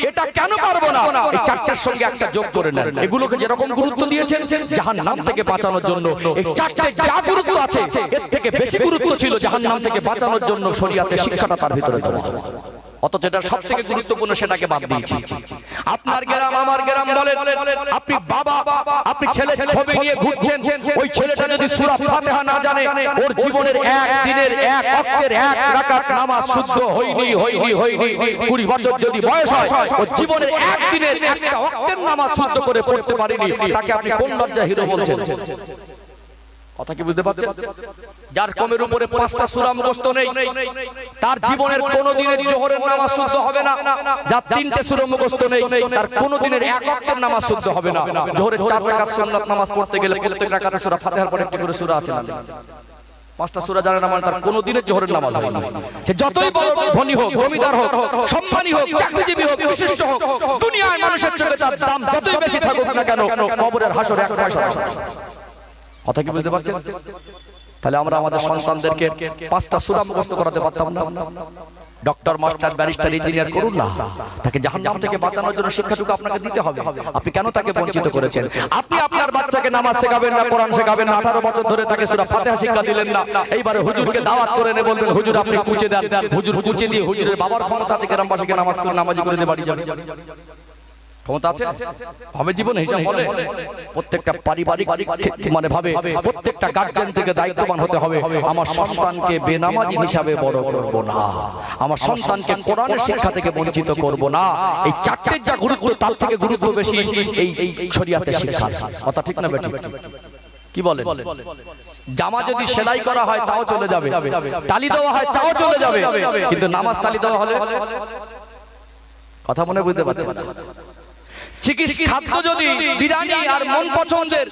এটা কেন পারবো না? এই চারটার সঙ্গে একটা যোগ করে নেন। এগুলোকে যেরকম গুরুত্ব দিয়েছেন জাহান্নাম থেকে বাঁচানোর জন্য, এই চারটে যা গুরুত্ব আছে এর থেকে বেশি গুরুত্ব ছিল জাহান্নাম থেকে বাঁচানোর জন্য শরীয়তের শিক্ষাটা তার ভিতরে দেওয়া। অথচ যেটা সবথেকে গুরুত্বপূর্ণ সেটাকে বাদ দিয়েছি। আপনার গ্রাম আমার গ্রাম বলেন, আপনি বাবা আপনি ছেলে ছবি নিয়ে ঘুরছেন, ওই ছেলেটা যদি সূরা ফাতিহা না জানে, ওর জীবনের এক দিনের এক ওয়াক্তের এক রাকাত নামাজ শুদ্ধ হয়নি 20 বছর যদি বয়স হয়, ও জীবনের এক দিনের একটা ওয়াক্তের নামাজ শুদ্ধ করে পড়তে পারেনি, তাকে আপনি কোন লজ্জা হিরো বলছেন? কথা কি বুঝতে পারছেন? যার কমের উপরে 5টা সূরা মুখস্থ নেই, তার জীবনের কোন দিনের জোহরের নামাজ শুদ্ধ হবে না। যার 3টে সূরা মুখস্থ নেই, তার কোন দিনের এক ওয়াক্তের নামাজ শুদ্ধ হবে না। জোহরের 4 রাকাত সুন্নাত নামাজ পড়তে গেলে প্রত্যেক রাকাতে সূরা ফাতিহার পরে একটি করে সূরা আছে না? 5টা সূরা জানে না মানে তার কোনদিনের জোহরের নামাজ হবে না। সে যতই বড় ধনী হোক, জমিদার হোক, সম্মানী হোক, চাকরিজীবী হোক, বিশিষ্ট হোক, দুনিয়ার মানুষের চোখে তার দাম যতই বেশি থাকুক না কেন, কবরের হাসরে এক পয়সা হবে না। কথা কি বুঝতে পারছেন? তাহলে আমরা আমাদের সন্তানদেরকে 5টা সূরা মুখস্থ করাতে পারতাম না? ডক্টর, মাস্টার, ব্যারিস্টার, ইঞ্জিনিয়ার করুন না, তাকে জাহান্নাম থেকে বাঁচানোর জন্য শিক্ষাটুকু আপনাকে দিতে হবে। আপনি কেন তাকে বঞ্চিত করেছেন? আপনি আপনার বাচ্চাকে নামাজ শেখাবেন না, কোরআন শেখাবেন না, 18 বছর ধরে তাকে সূরা ফাতিহা শিক্ষা দিলেন না। এইবারে হুজুরকে দাওয়াত করে এনে বলবেন হুজুর আপনি কুচে দেন। হুজুর কুচে দিয়ে হুজুরের বাবার ক্ষমতা আছে গ্রামবাসীকে নামাজি করে দিয়ে বাড়ি যাবে, ক্ষমতা আছে? ভাবে জীবনে হিসাব বলে প্রত্যেকটা পারিবারিক মানে ভাবে প্রত্যেকটা গার্জিয়ান থেকে দায়িত্ববান হতে হবে। আমার সন্তানকে বেনামাজি হিসাবে বড় করব না, আমার সন্তানকে কোরআনের শিক্ষা থেকে বঞ্চিত করব না। এই চারটির যা গুরুত্ব তার থেকে গুরুত্ব বেশি এই শরীয়তের শিক্ষা। কথা ঠিক না বেটি? কি বলে? জামা যদি সেলাই করা হয় তাও চলে যাবে, তালি দেওয়া হয় তাও চলে যাবে, কিন্তু নামাজ তালি দেওয়া হলে কথা মনে বুঝতে পারছেন? চিকিৎসা খাদ্য যদি বিরিয়ানি আর মন পছন্দের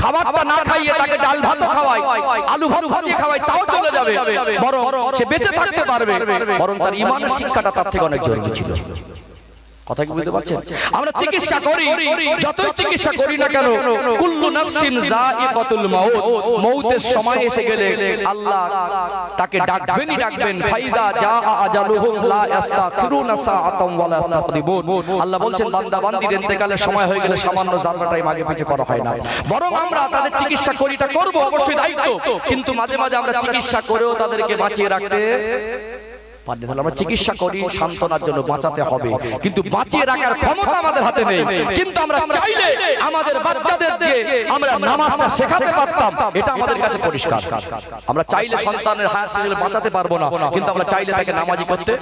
খাবারটা না খাইয়ে তাকে ডাল ভাত খাওয়াই, আলু ভাত ভাজিয়ে খাওয়াই, তাও চলে যাবে, বরং সে বেঁচে থাকতে পারবে। বরং তার ঈমানের শিক্ষাটা তার থেকে অনেক জরুরি ছিল। কথা কি বুঝতে পারছেন? আমরা চিকিৎসা করি, যতই চিকিৎসা করি না কেন, কুল্লু নাফসিন যায়িকাতুল মাউত, মউতের সময় এসে গেলে আল্লাহ তাকে ডাকবেনই ডাকবেন। ফাইদা জা আজালুহুম লা ইস্তাখিরুনা সাআতাম ওয়া লা ইস্তাকদিমুন। আল্লাহ বলছেন বান্দা বান্দির ইন্তেকালের সময় হয়ে গেলে সামান্য জাররা টাইম আগে পিছে করা হয় না। বরং আমরা তাদের চিকিৎসা করিটা করব, অবশ্যই দায়িত্ব, কিন্তু মাঝে মাঝে আমরা চিকিৎসা করেও তাদেরকে বাঁচিয়ে রাখতে পারি। আমরা চিকিৎসা করি সান্ত্বনার জন্য, বাঁচাতে হবে, কিন্তু বাঁচিয়ে রাখার ক্ষমতা আমাদের হাতে নেই। কিন্তু আমরা চাইলে আমাদের বাচ্চাদেরকে আমরা নামাজটা শেখাতে পারতাম, এটা আমাদের কাছে পরিষ্কার। আমরা চাইলে সন্তানের হায়াত ছেলে বাঁচাতে পারবো না, কিন্তু আমরা চাইলে তাকে নামাজি করতে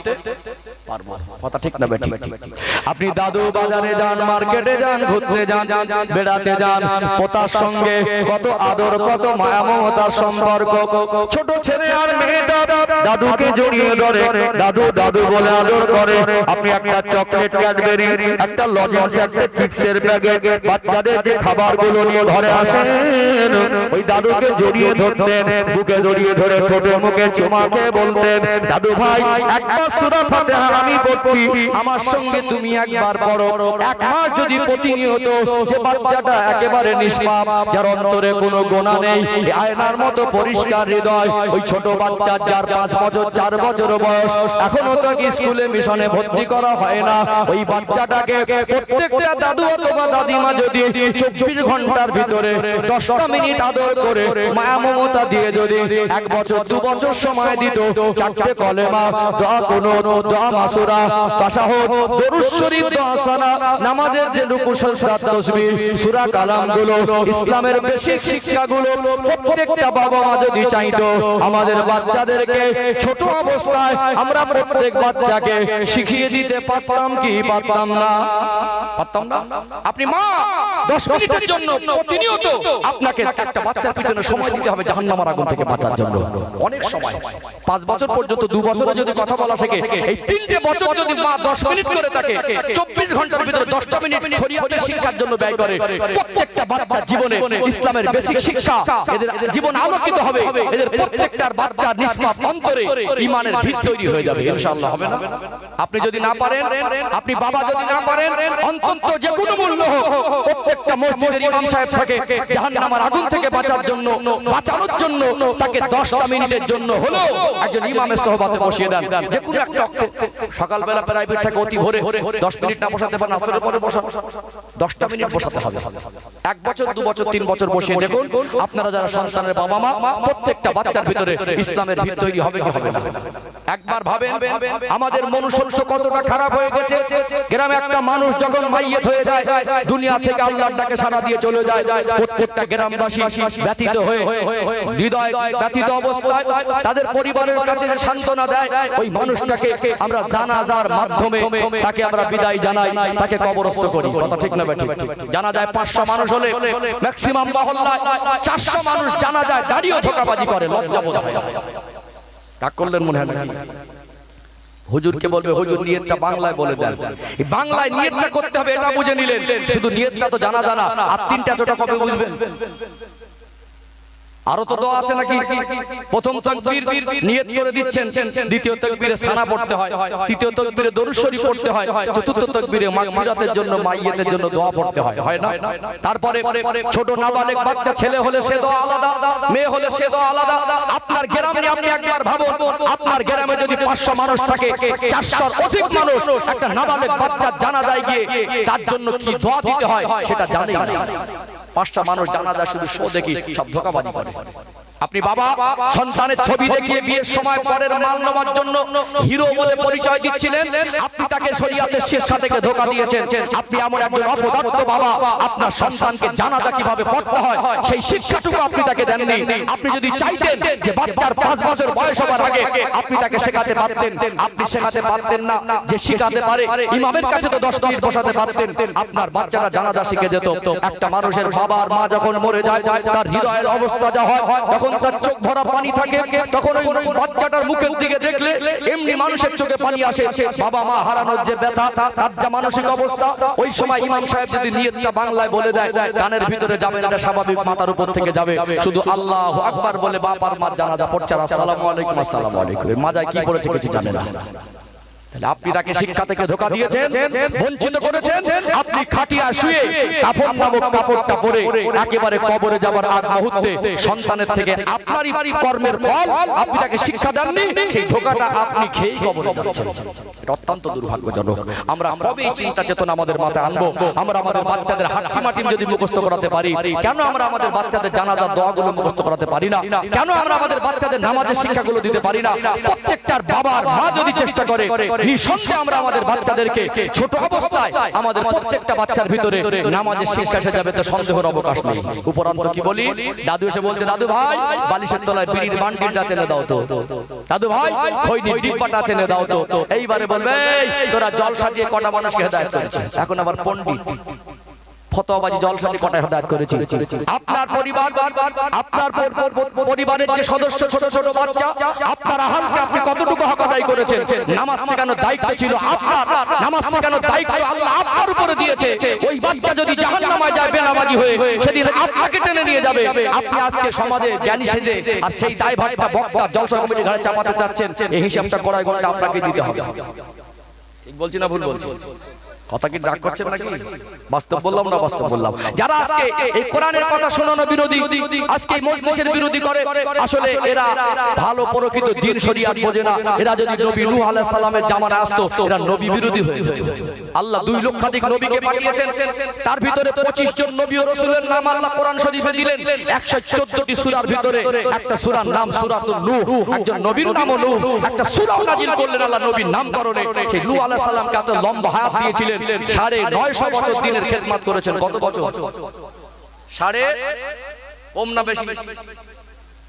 পারবো। কথা ঠিক না বেটি? আপনি দাদু বাজারে যান, মার্কেটে যান, ঘুরতে যান, বেড়াতে যান, পোতার সঙ্গে কত আদর, কত মায়া মমতার সম্পর্ক। ছোট ছেলে আর মেয়েটা দাদুকে জড়িয়ে ধরে, দাদু দাদু বলে আদর করে। আপনি একটা চকলেট, ক্যাডবেরি, একটা লজেন্স, একটা চিপসের প্যাকেট বাচ্চাদের যে খাবারগুলো নিয়ে ঘরে আসেন, ওই দাদুকে জড়িয়ে ধরতেন, বুকে জড়িয়ে ধরে ঠোঁটে মুখে চুমা খেয়ে বলতেন, দাদু ভাই একবার সূরা ফাতিহা আমি পড়ছি, আমার সঙ্গে তুমি একবার পড়ো। 1 মাস যদি প্রতিনিয়ত যে বাচ্চাটা একেবারে নিষ্পাপ, যার অন্তরে কোনো গোনা নেই, আয়নার মতো পরিষ্কার হৃদয়, ওই ছোট বাচ্চা যার 5 বছর 4 বছর বয়স, এখনো তাকে স্কুলে মিশনে ভর্তি করা হয় না, ওই বাচ্চাটাকে প্রত্যেকটা দাদু অথবা দাদিমা যদি 24 ঘন্টার ভিতরে 10টা মিনিট আদর করে মায়া মমতা দিয়ে যদি 1 বছর 2 বছর সময় দিত, 4টে কলেমা, দোয়া কুনুত, দোয়া মাসুরা, তাশাহুদ, দরুদ শরীফ, দোয়া সানা, নামাজের যে রুকু সাজদা তাসবিহ, সূরা কালামগুলো, ইসলামের বেসিক শিক্ষাগুলো প্রত্যেকটা বাবা মা যদি চাইতো, আমাদের বাচ্চাদেরকে ছোট অবস্থায় আমরা প্রত্যেক বাচ্চাকে শিখিয়ে দিতে পারতাম কি পারতাম না? পারতাম না? আপনি মা 10 মিনিটের জন্য প্রতিনিয়ত আপনাকে একটা বাচ্চার পিছনে সময় দিতে হবে জাহান্নামের আগুন থেকে বাঁচার জন্য। অনেক সময় 5 বছর পর্যন্ত, 2 বছরে যদি কথা বলা শেখে, এই 3টে বছর যদি মা 10 মিনিট করে থাকে, 24 ঘন্টার ভিতরে 10টা মিনিট শরীয়তের শিক্ষার জন্য ব্যয় করে, প্রত্যেকটা বাচ্চার জীবনে ইসলামের বেসিক শিক্ষা, এদের জীবন আলোকিত হবে, এদের প্রত্যেকটার বাচ্চার নিষ্পাপ অন্তরে ঈমানের ভিত তৈরি হয়ে যাবে। ইনশাআল্লাহ হবে না? আপনি যদি না পারেন, আপনি বাবা যদি না পারেন, অন্তত যে কোনো মূল্য হোক প্রত্যেকটা মসজিদের ইমাম সাহেব থাকে জাহান্নামের আগুন থেকে বাঁচানোর জন্য তাকে 10টা মিনিটের জন্য হলো একজন ইমামের সোহবতে বসিয়ে দেন। যে কোনো একটা সকালবেলা প্রাইভেট থেকে অতি ভোরে 10 মিনিট না বসাতে পারেন, আসরের পরে বসান, 10টা মিনিট বসাতে হবে। 1 বছর 2 বছর 3 বছর বসিয়ে দেখুন, আপনারা যারা সন্তানের বাবা মা, প্রত্যেকটা বাচ্চার ভিতরে ইসলামের ভিত তৈরি হবে কি হবে না? একবার ভাবেন আমাদের মনুষ্যত্ব কতটা খারাপ হয়ে গেছে। গ্রামে একটা মানুষ যখন মাইয়েত হয়ে যায়, দুনিয়া থেকে আল্লাহর ডাকে সাড়া দিয়ে চলে যায়, প্রত্যেকটা গ্রামবাসী ব্যথিত হয়ে হৃদয় ব্যথিত অবস্থায় তাদের পরিবারের কাছে সান্ত্বনা দেয়। ওই মানুষটাকে আমরা জানাজার মাধ্যমে তাকে আমরা বিদায় জানাই, তাকে কবরস্থ করি। কথা ঠিক না বেঠিক? জানা যায় 500 মানুষ হলে ম্যাক্সিমাম মহল্লায় 400 মানুষ জানা যায় দাঁড়িয়ে ধোঁকাবাজি করে, লজ্জা বোধ হয়। রাগ করলেন মনে হয় না? হুজুরকে বলবে হুজুর নিয়তটা বাংলায় বলে দেন। এই বাংলায় নিয়তটা করতে হবে এটা বুঝে নিলেন, শুধু নিয়তটা তো জানা জানা। আর তিনটা ছোট কবে বুঝবেন? আরো তো দোয়া আছে নাকি? প্রথম তাকবীর নিয়ত করে দিচ্ছেন, দ্বিতীয় তাকবীরে সানা পড়তে হয়, তৃতীয় তাকবীরে দরুদ শরীফ পড়তে হয়, চতুর্থ তাকবীরে মাগফিরাতের জন্য মাইয়েতের জন্য দোয়া পড়তে হয়, হয় না? তারপরে ছোট নাবালেগ বাচ্চা ছেলে হলে সে দোয়া আলাদা, মেয়ে হলে সে দোয়া আলাদা। আপনার গ্রামে আপনি একবার ভাবুন, আপনার গ্রামে যদি 500 মানুষ থাকে, 400 অধিক মানুষ একটা নাবালেগ বাচ্চার জানাজায় গিয়ে তার জন্য কি দোয়া দিতে হয় সেটা জানেই না। 5টা মানুষ জানাজা শুধু শো দেখি সব ধোঁকাবাজি করে। আপনি বাবা সন্তানের ছবি দেখিয়ে বিয়ের সময় পরের মাল নেওয়ার জন্য হিরো বলে পরিচয় দিচ্ছিলেন, আপনি তাকে শরীয়তের শিক্ষা থেকে ধোঁকা দিয়েছেন। আপনি এমন একজন অপদার্থ বাবা, আপনার সন্তানকে জানাজা কিভাবে পড়তে হয় সেই শিক্ষাটুকু আপনি তাকে দেননি। আপনি যদি চাইতেন যে বাচ্চার 5 বছর বয়স হবার আগে আপনি তাকে শেখাতে পারতেন, আপনি শেখাতে পারতেন না। যে শিখাতে পারে ইমামের কাছে তো 10 মিনিট বসাতে পারতেন, আপনার বাচ্চারা জানাজা শিখে যেত। একটা মানুষের বাবা আর মা যখন মরে যায়, তার হৃদয়ের অবস্থা যা হয়, তখন তার চোখ ভরা পানি থাকে, তখন ওই বাচ্চাটার মুখের দিকে দেখলে এমনি মানুষের চোখে পানি আসে। বাবা মা হারানোর যে ব্যথা, তার যা মানসিক অবস্থা, ওই সময় ইমাম সাহেব যদি নিয়তটা বাংলায় বলে দেয়, কানের ভিতরে যাবে না, স্বাভাবিক মাথার উপর থেকে যাবে। শুধু আল্লাহু আকবার বলে বাপ আর মা জানাজা পড়ছে, আসসালামু আলাইকুম আসসালামু আলাইকুম, মাজায় কি পড়েছে কিছু জানে না। তাহলে আপনি তাকে শিক্ষা থেকে ধোঁকা দিয়েছেন, বঞ্চিত করেছেন। আপনি খাটিয়া শুয়ে কাফন নামক কাপড়টা পরে একেবারে কবরে যাবার আগ মুহূর্তে সন্তানের থেকে আপনারই কর্মের ফল আপনি তাকে শিক্ষা দেননি, সেই ধোঁকাটা আপনি খেয়েই কবরে যাচ্ছেন। এটা অত্যন্ত দুর্ভাগ্যজনক। আমরা কবে এই চিন্তা চেতনা আমাদের মাথায় আনবো? আমরা আমাদের বাচ্চাদের হাট্টি মাটিম যদি মুখস্থ করাতে পারি, কেন আমরা আমাদের বাচ্চাদের জানাজার দোয়াগুলো মুখস্থ করাতে পারি না? কেন আমরা আমাদের বাচ্চাদের নামাজের শিক্ষাগুলো দিতে পারি না? প্রত্যেকটার বাবার মা যদি চেষ্টা করে, নিঃসন্দেহে আমরা আমাদের বাচ্চাদেরকে ছোট অবস্থায় আমাদের প্রত্যেকটা বাচ্চার ভিতরে নামাজের শিক্ষা এসে যাবে, তো সন্দেহের অবকাশ নেই। উপরন্ত কি বলি, দাদু এসে বলছে, দাদু ভাই বালিশের তলায় বিড়ির বান্ডিলটা চেনে দাও তো, দাদু ভাই খৈনির ডিব্বাটা চেনে দাও তো। এইবারে বলবে তোরা জলসা দিয়ে কটা মানুষকে হেদায়েত করেছিস, এখন আবার পণ্ডিত ফতোয়াবাজি জলসাদি কটা হেদায়েত করেছি। আপনার পরিবার, আপনার পরিবারের যে সদস্য ছোট ছোট বাচ্চা, আপনার আহালকে আপনি কতটুকু হক আদায় করেছেন? নামাজ শেখানোর দায়িত্ব ছিল আপনার, নামাজ শেখানোর দায়িত্ব আল্লাহ আপনার উপরে দিয়েছে। ওই বাচ্চা যদি জাহান্নামে যায় বেনামাজি হয়ে, সেদিন আপনাকে টেনে নিয়ে যাবে। আপনি আজকে সমাজে জ্ঞানী সেজে আর সেই দায়ভারটা বক্তা জলসা কমিটির ঘাড়ে চাপাতে চাচ্ছেন, এই হিসাবটা করার ঘন্টা আপনাকে দিতে হবে। ঠিক বলছি না ভুল বলছি? কথা কি রাগ করছেন নাকি? বাস্তব বললাম না বাস্তব বললাম? যারা আজকে এই কোরআনের কথা শোনানো বিরোধী, আজকে এই মজলিসের বিরোধী করে, আসলে এরা ভালো প্রকৃত দ্বীন শরিয়াত বোঝে না। এরা যদি নবী নূহ আলাইহিস সালামের জামানায় আসতো, এরা নবী বিরোধী হয়ে যেত। আল্লাহ 2 লক্ষাধিক নবীকে পাঠিয়েছেন, তার ভিতরে 25 জন নবী ও রাসূলের নাম আল্লাহ কোরআন শরীফে দিলেন। 114টি সূরার ভিতরে একটা সূরার নাম সূরাতুন নূহ, একজন নবীর নামও নূহ। একটা সূরা নাযিল করলেন আল্লাহ নবীর নামকরণে। সেই নূহ আলাইহিস সালামকে এত লম্বা হায়াত দিয়েছিলেন, 950 বছর দিনের খেদমত করেছেন। কত বছর? 9.5 না বেশি?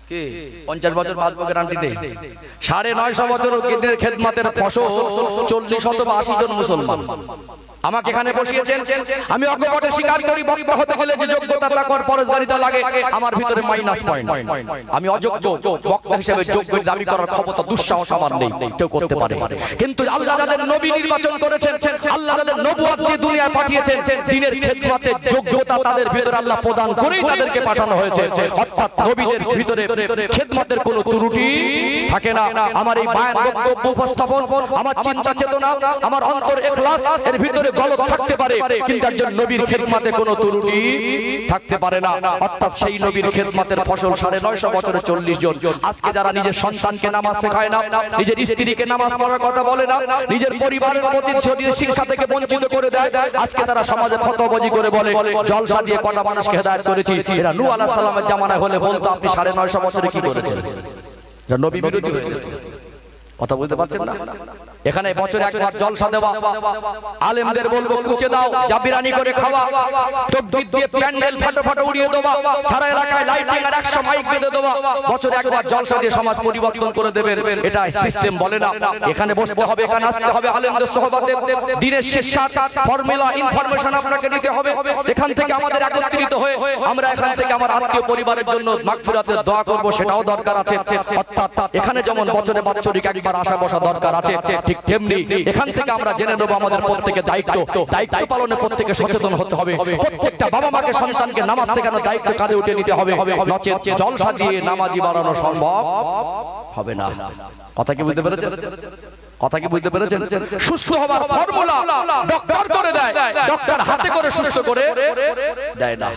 কি 50 বছর বাঁচবো গ্যারান্টিতে? 950 বছর দিনের খেদমতের ফসল 40 অথবা 80 জন মুসলমান আমাকে এখানে বসিয়েছেন। আমি অকপটে স্বীকার করি, বক্তা হতে গেলে যে যোগ্যতা তাকওয়ার পরজগারিতা লাগে আমার ভিতরে মাইনাস পয়েন্ট। আমি অযোগ্য বক্তা হিসেবে যোগ্য দাবি করার ক্ষমতা দুঃসাহস আমার নেই, কেউ করতে পারে। কিন্তু আল্লাহ যাদের নবী নির্বাচন করেছেন, আল্লাহ যাদের নবুয়ত দিয়ে দুনিয়ায় পাঠিয়েছেন, দ্বীনের খেদমতের যোগ্যতা তাদের ভিতরে আল্লাহ প্রদান করেই তাদেরকে পাঠানো হয়েছে। অর্থাৎ নবীদের ভিতরে খেদমতের কোনো ত্রুটি থাকে না। আমার এই বায়ান বক্তব্য উপস্থাপন, আমার চিন্তা চেতনা, আমার অন্তর ইখলাস এর ভিতরে গলত থাকতে পারে, কিন্তু একজন নবীর খেদমতে কোনো ত্রুটি থাকতে পারে না। অর্থাৎ সেই নবীর খেদমতের ফসল 950 বছরে 40 জন। আজকে যারা নিজের সন্তানকে নামাজ শেখায় না, নিজের স্ত্রীকে নামাজ পড়ার কথা বলে না, নিজের পরিবারের প্রতি শরীরের শিক্ষা থেকে বঞ্চিত করে দেয়, আজকে তারা সমাজে ফতোয়াবাজি করে বলে জলসা দিয়ে কটা মানুষকে হেদায়েত করেছি। এরা নূহ আলাইহিস সালামের জামানায় হলে বলতো আপনি 950 বছরে কি করেছেন? এটা নবী বিরোধী হয়ে যেত। কথা বুঝতে পারছেন না? এখানে বছরে একবার জলসা দেওয়া, আলেমদের বলবো কুচে দাও, জাবিরানি করে খাওয়া, তকবীর দিয়ে প্যান্ডেল ফাটাফাটা উড়িয়ে দেওয়া, সারা এলাকায় লাইটিং আর 100 মাইক বেঁধে দেওয়া, বছরে একবার জলসা দিয়ে সমাজ পরিবর্তন করে দেবেন, এটা সিস্টেম বলে না। এখানে বসতে হবে, এখানে আসতে হবে, আলেমদের সোহবতে দ্বীনের শিক্ষা ফর্মুলা ইনফরমেশন আপনাকে দিতে হবে। এখান থেকে আমাদের একত্রিত হয়ে আমরা এখান থেকে আমার আত্মীয় পরিবারের জন্য মাগফিরাতের দোয়া করব, সেটাও দরকার আছে। অর্থাৎ এখানে যেমন বছরে বাৎসরিক একবার আসা বসা দরকার আছে, ঠিক তেমনি এখান থেকে আমরা জেনে নেব আমাদের প্রত্যেকের দায়িত্ব পালনে প্রত্যেকে সচেতন হতে হবে। প্রত্যেকটা বাবা মাকে সন্তানকে নামাজ শেখানোর দায়িত্ব কাঁধে উঠে নিতে হবে, নচেত জলসা দিয়ে নামাজি বাড়ানো সম্ভব হবে না। কথা কি বুঝতে পেরেছেন? কথা কি বুঝতে পেরেছেন? সুস্থ হবার ফর্মুলা ডক্টর করে দেয়, ডক্টর হাতে করে সুস্থ করে দেয় না।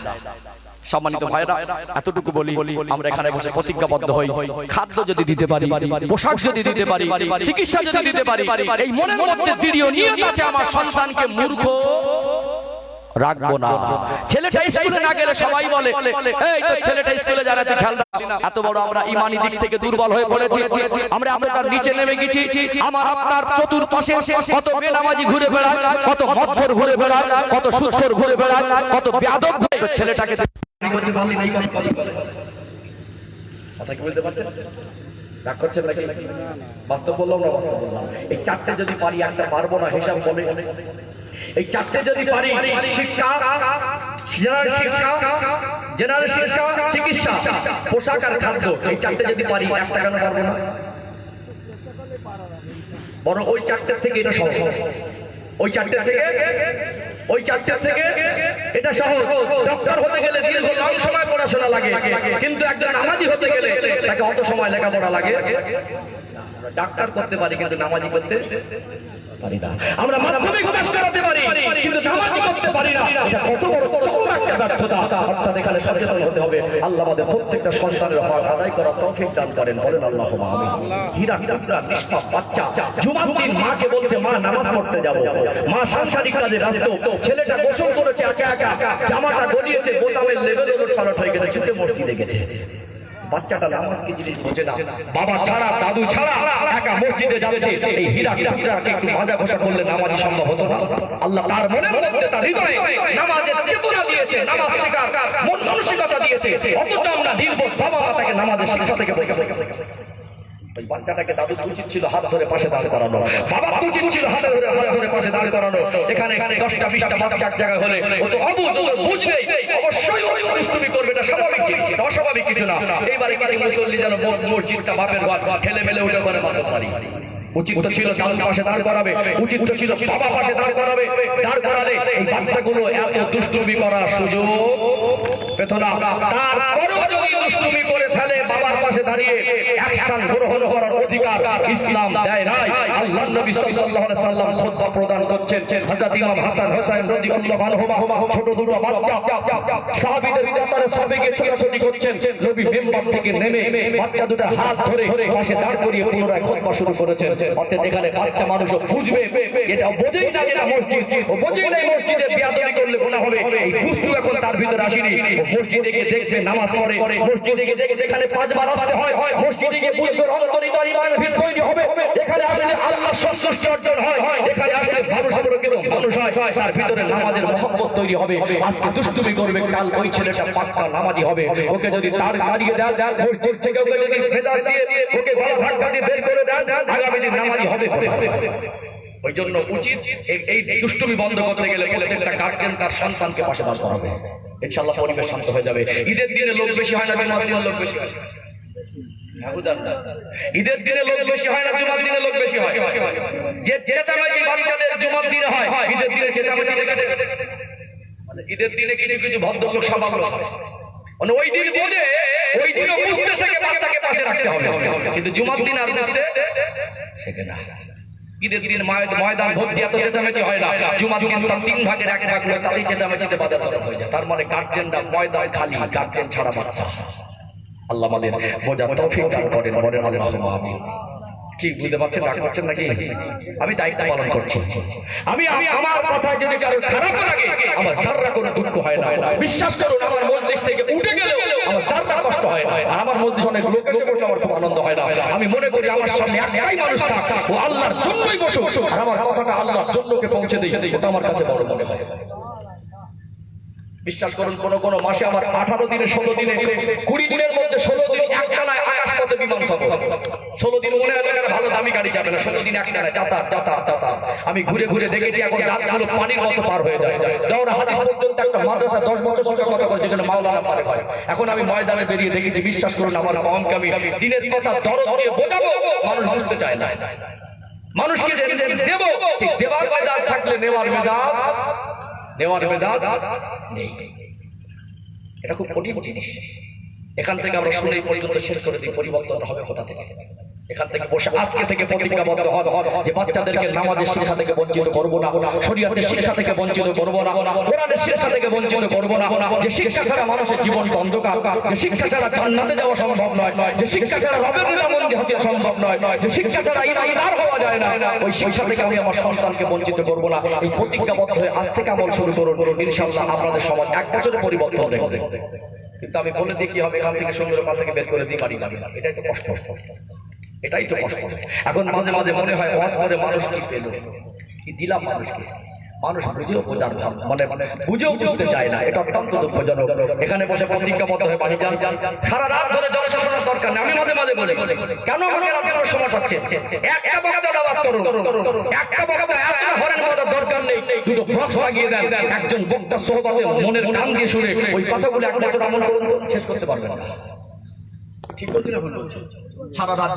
সম্মানিত ভাইরা, এতটুকু বলি, আমরা এখানে বসে প্রতিজ্ঞাবদ্ধ হই, খাদ্য যদি দিতে পারি, পোশাক যদি দিতে পারি, চিকিৎসা যদি দিতে পারি, এই মনের মধ্যে দৃঢ় নিয়ত আছে আমার সন্তানকে মূর্খ রাখবো না। ছেলেটা স্কুলে না গেলে সবাই বলে এই তো ছেলেটা স্কুলে যাচ্ছে খেয়াল রাখ। এত বড় আমরা ঈমানি দিক থেকে দুর্বল হয়ে পড়েছি, আমরা এতটার নিচে নেমে গেছি। আমার আপনার চতুর্পাশে কত বেনামাজি ঘুরে বেড়ায়, কত মদ্যর ঘুরে বেড়ায়, কত সুদখোর ঘুরে বেড়ায়, কত বেয়াদব ছেলেটাকে কথা কি বলতে পারছেন? রাগ করছেন নাকি? বাস্তব বললাম না বাস্তব বললাম? এই চারটে যদি পারি, একটা পারবো না হিসাব বলে। এই চারটে যদি পারি, শিক্ষা, জেনারেল শিক্ষা, চিকিৎসা, পোশাক আর খাদ্য, এই চারটে যদি পারি, একটা কেন পারবো না? বরং ওই চারটের থেকে এটা সহজ, ওই চারটে থেকে এটা সহজ। ডক্টর হতে গেলে দীর্ঘ লং সময় পড়াশোনা লাগে, কিন্তু একজন নামাজি হতে গেলে তাকে অত সময় লেখাপড়া লাগে। ডাক্তার করতে পারি কিন্তু নামাজি করতে পারি না। আমরা মাধ্যমিক পাস করাতে পারি কিন্তু নামাজি করতে পারি না। এটা কত বড় চরম একটা ব্যর্থতা। অর্থাৎ এখানে সচেতন হতে হবে। আল্লাহ আমাদের প্রত্যেকটা সন্তানের হক আদায় করার তৌফিক দান করেন, বলেন আল্লাহুম্মা আমিন। হীরা টুকরা নিষ্পাপ বাচ্চা জুমার দিন মাকে বলছে মা নামাজ পড়তে যাব, মা সাংসারিক কাজে ব্যস্ত, ছেলেটা গোসল করেছে একা একা, জামাটা গলিয়েছে, বোতামের লেভেল ওলটপালট হয়ে গেছে, ছুটে মসজিদে গেছে। বাচ্চাটা নামাজ কি জিনিস বোঝে না, বাবা ছাড়া দাদু ছাড়া একা মসজিদে যাচ্ছে। এই হীরা টুকরাকে একটু মাজা ঘষা করলে নামাজি সম্ভব হতো না? আল্লাহ তার মনে মধ্যে তার হৃদয়ে নামাজের চেতনা দিয়েছে, নামাজ শেখার মন মানসিকতা দিয়েছে, অথচ আমরা নির্বোধ বাবা মা তাকে নামাজের শিক্ষা থেকে বলছে। ওই বাচ্চাটাকে দাদু উচিত ছিল হাত ধরে পাশে দাঁড় করানো, বাবা উচিত ছিল হাত ধরে পাশে দাঁড় করানো। এখানে 10টা 20টা বাচ্চা এক জায়গায় হলে ও তো অবুঝ, বুঝ নেই, অবশ্যই দুষ্টুমি করবে, এটা স্বাভাবিক, অস্বাভাবিক কিছু না। এইবারে কিন্তু মুসল্লি যেন মসজিদটা বাপের ঘর ঠেলে মেলে উঠে করে মাথা পারি। উচিত ছিল দাদু পাশে দাঁড় করাবে, উচিত ছিল বাবা পাশে দাঁড় করাবে। দাঁড় করালে এই বাচ্চাগুলো এত দুষ্টুমি করার সুযোগ পেত না। তারপরেও যদি দুষ্টুমি করে ফেলে, বাবার পাশে দাঁড়িয়ে অ্যাকশন গ্রহণ করার অধিকার ইসলাম দেয় নাই। আল্লাহর নবী সাল্লাল্লাহু আলাইহি সাল্লাম খুতবা প্রদান করছেন, হযরত ইমাম হাসান হোসেন রাদিয়াল্লাহু আনহুমা ছোট দুটো বাচ্চা সাহাবীদের কাতারে সাবেকে ছোটাছুটি করছেন। নবী মিম্বার থেকে নেমে বাচ্চা দুটো হাত ধরে পাশে দাঁড় করিয়ে পুনরায় খুতবা শুরু করেছেন। অর্থাৎ এখানে বাচ্চা মানুষও বুঝবে, এটা বোঝেই না যেটা মসজিদ, ও বোঝেই না মসজিদে বিয়াদবি করলে গুনাহ হবে। এই বুঝতে এখন তার ভিতরে আসেনি। মসজিদে গিয়ে দেখবে নামাজ পড়ে, মসজিদে গিয়ে দেখবে এখানে 5 বার আসতে হয়, মসজিদে গিয়ে বুঝবে অন্তরিত ইমানের ভিত তৈরি হবে। এখানে আসলে আল্লাহ সন্তুষ্টি অর্জন হয়, এখানে আসলে মানুষের প্রকৃত মানুষ হয়, তার ভিতরে নামাজের মহব্বত তৈরি হবে। আজকে দুষ্টুমি করবে, কাল ওই ছেলেটা পাক্কা নামাজি হবে। ওকে যদি তার দাঁড়িয়ে দেন, মসজিদ থেকে ওকে যদি ভেতর দিয়ে ওকে গলা ধাক্কা দিয়ে বের করে দেন, আগামী দিন নামাজি হবে। ওই জন্য উচিত এই দুষ্টুমি বন্ধ করতে গেলে প্রত্যেকটা গার্জেন তার সন্তানকে পাশে দাঁড় করাবে। ইনশাআল্লাহ পরিবেশ শান্ত হয়ে যাবে। ঈদের দিনে লোক বেশি হয় না, জুমার দিনে লোক বেশি হয়? ঈদের দিনে লোক বেশি হয় না, জুমার দিনে লোক বেশি হয়? যে চেঁচামেচি বাচ্চাদের জুমার দিনে হয়, ঈদের দিনে চেঁচামেচি লেগেছে। মানে ঈদের দিনে কিছু কিছু ভদ্রলোক স্বভাব মানে ওই দিন বোঝে, ওই দিনও বুঝতে শেখে বাচ্চাকে পাশে রাখতে হবে, কিন্তু জুমার দিন আর বুঝতে শেখে না। ঈদের দিন ময়দান ভর্তি এত চেঁচামেচি হয় না, জুমার দিন তার 3 ভাগের 1 ভাগ লোক তাদের চেঁচামেচিতে বাধা হয়ে যায়। তার মানে গার্জেনরা ময়দান খালি, গার্জেন ছাড়া বাচ্চা। আল্লাহ আমাদের বোঝার তৌফিক দান করেন, বলেন আল্লাহুম্মা আমিন। কি বুঝতে পারছেন, রাগ করছেন নাকি? আমি দায়িত্ব পালন করছি। আমি আমার কথায় যদি কারো খারাপ লাগে, আমার যারা কোনো দুঃখ হয় না। বিশ্বাস করুন, আমার মস্তিষ্ক থেকে উঠে গেলেও আমার যারা কষ্ট হয় না। আর আমার মস্তিষ্ক অনেক লোক এসে বসে আমার খুব আনন্দ হয় না। আমি মনে করি আমার সামনে একটাই মানুষ থাক, ও আল্লাহর জন্যই বসুক, আর আমার কথাটা আল্লাহর জন্যকে পৌঁছে দেই, ওটা আমার কাছে বড় মনে হয়। বিশ্বাস করুন, কোন মাসে আমার 18 দিনে 16 দিনে 20 দিনের মধ্যে 16 দিন একটানায় আকাশপথে বিমান সফর। 16 দিন মনে হয় ভালো দামি গাড়ি যাবে না, 16 দিন একটানায় যাতায়াত। আমি ঘুরে ঘুরে দেখেছি এখন রাতগুলো পানির মতো পার হয়ে যায়। দেওরা হাদিস পর্যন্ত একটা মাদ্রাসা 10 বছর শিক্ষা কথা করে, যেখানে মাওলানা পারে হয়। এখন আমি ময়দানে বেরিয়ে দেখেছি, বিশ্বাস করুন আমার কমকে আমি দিনের কথা দরদ দিয়ে বোঝাবো, মানুষ বুঝতে চায় না। মানুষকে যে দেব, ঠিক দেওয়ার মেজাজ থাকলে নেওয়ার মেজাজ নেই। এটা খুব কঠিন জিনিস। এখান থেকে আমরা শুনেই পর্যন্ত শেষ করে দিই, পরিবর্তন হবে কোথা থেকে? এখান থেকে বসে আজকে থেকে প্রতিজ্ঞাবদ্ধ হব যে বাচ্চাদেরকে নামাজের শিক্ষা থেকে বঞ্চিত করব না, শরীয়তের শিক্ষা থেকে বঞ্চিত করব না, কোরআনের শিক্ষা থেকে বঞ্চিত করব না। যে শিক্ষা ছাড়া মানুষের জীবন অন্ধকার, যে শিক্ষা ছাড়া জান্নাতে যাওয়া সম্ভব নয়, যে শিক্ষা ছাড়া রবের নিরামন্দি হতে সম্ভব নয়, যে শিক্ষা ছাড়া ইমানদার হওয়া যায় না, ওই শিক্ষা থেকে আমি আমার সন্তানকে বঞ্চিত করব না। এই প্রতিজ্ঞাবদ্ধ হয়ে আজ থেকে আমল শুরু করুন। ইনশাআল্লাহ আপনাদের সমাজ এক বছরে পরিবর্তন দেখবে। কিন্তু আমি বলে দিই কি হবে, এখান থেকে সুন্দরপাল থেকে বের করে দিই বাড়ি যাবে না। এটাই তো কষ্ট, এটাই তো কষ্ট। এখন মাঝে মাঝে মনে হয় ওয়াজ করে মানুষ কি পেল, কি দিলাম মানুষকে, মানুষ বুঝেও বোঝার মানে বুঝেও বুঝতে চায় না। এটা অত্যন্ত দুঃখজনক। এখানে বসে প্রতিজ্ঞাবদ্ধ হয়ে বাড়ি যান, সারা রাত ধরে জলসা শোনার দরকার নেই। আমি মাঝে মাঝে বলি, কেন আমাকে রাত কেন সময় পাচ্ছে? একটা বক্তা দাওয়াত করুন, একটা বক্তা এত হরেন বলার দরকার নেই, দুটো বক্স লাগিয়ে দেন, একজন বক্তা সোহবতে মনের কান দিয়ে শুনে ওই কথাগুলো এক বছর আমল করুন, শেষ করতে পারবেন না। ঠিক বলছি না ভুল বলছি? সারা রাত